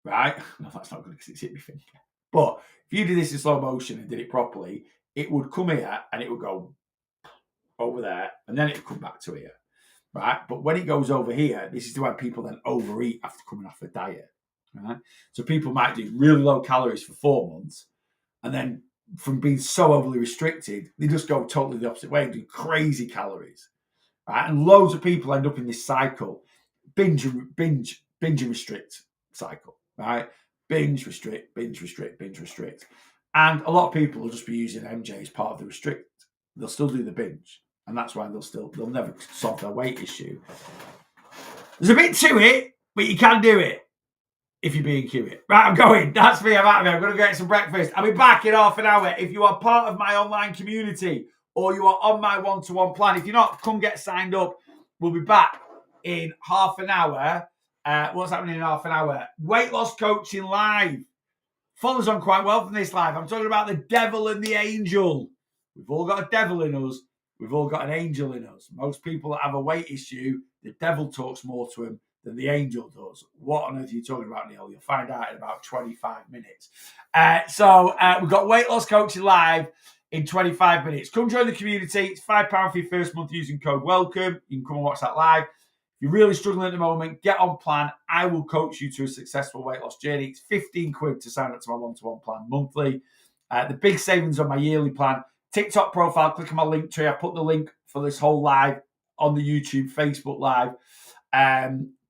Speaker 1: right? No, that's not good because it's hit my finger. But if you did this in slow motion and did it properly, it would come here and it would go over there and then it would come back to here, right? But when it goes over here, this is why people then overeat after coming off a diet, right? So people might do really low calories for 4 months and then from being so overly restricted, they just go totally the opposite way and do crazy calories, right? And loads of people end up in this cycle, binge and restrict cycle, right? Binge, restrict, binge, restrict, binge, restrict. And a lot of people will just be using MJ as part of the restrict. They'll still do the binge. And that's why they'll never solve their weight issue. There's a bit to it, but you can do it if you're being cute. Right, I'm going. That's me. I'm out of here. I'm going to get some breakfast. I'll be back in half an hour. If you are part of my online community or you are on my one-to-one plan, if you're not, come get signed up. We'll be back in half an hour. What's happening in half an hour? Weight loss coaching live. Follows on quite well from this live. I'm talking about the devil and the angel. We've all got a devil in us. We've all got an angel in us. Most people that have a weight issue, the devil talks more to them than the angel does. What on earth are you talking about, Neil? You'll find out in about 25 minutes. So we've got Weight Loss Coaching live in 25 minutes. Come join the community. It's £5 for your first month using code WELCOME. You can come and watch that live. If you're really struggling at the moment, get on plan. I will coach you to a successful weight loss journey. It's 15 quid to sign up to my one-to-one plan monthly. The big savings on my yearly plan. TikTok profile, click on my link tree. I put the link for this whole live on the YouTube, Facebook live.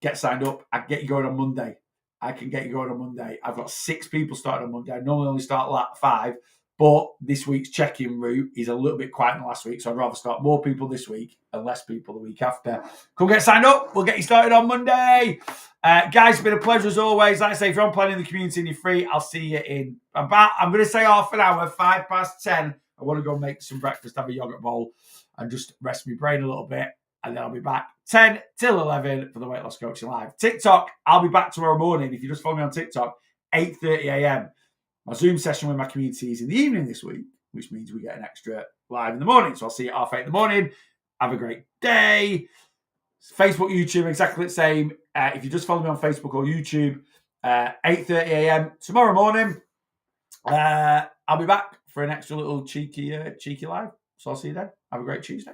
Speaker 1: Get signed up. I can get you going on Monday. I've got 6 people starting on Monday. I normally only start at 5, but this week's check-in route is a little bit quieter than last week, so I'd rather start more people this week and less people the week after. Come get signed up. We'll get you started on Monday. Guys, it's been a pleasure as always. Like I say, if you're on planning the community and you're free, I'll see you in about, I'm going to say half an hour, 10:05. I want to go make some breakfast, have a yogurt bowl, and just rest my brain a little bit. And then I'll be back 10 till 11 for the Weight Loss Coaching Live. TikTok, I'll be back tomorrow morning. If you just follow me on TikTok, 8:30 a.m. My Zoom session with my community is in the evening this week, which means we get an extra live in the morning. So I'll see you at 8:30 in the morning. Have a great day. Facebook, YouTube, exactly the same. If you just follow me on Facebook or YouTube, 8:30 a.m. tomorrow morning. I'll be back for an extra little cheeky live. So I'll see you then. Have a great Tuesday.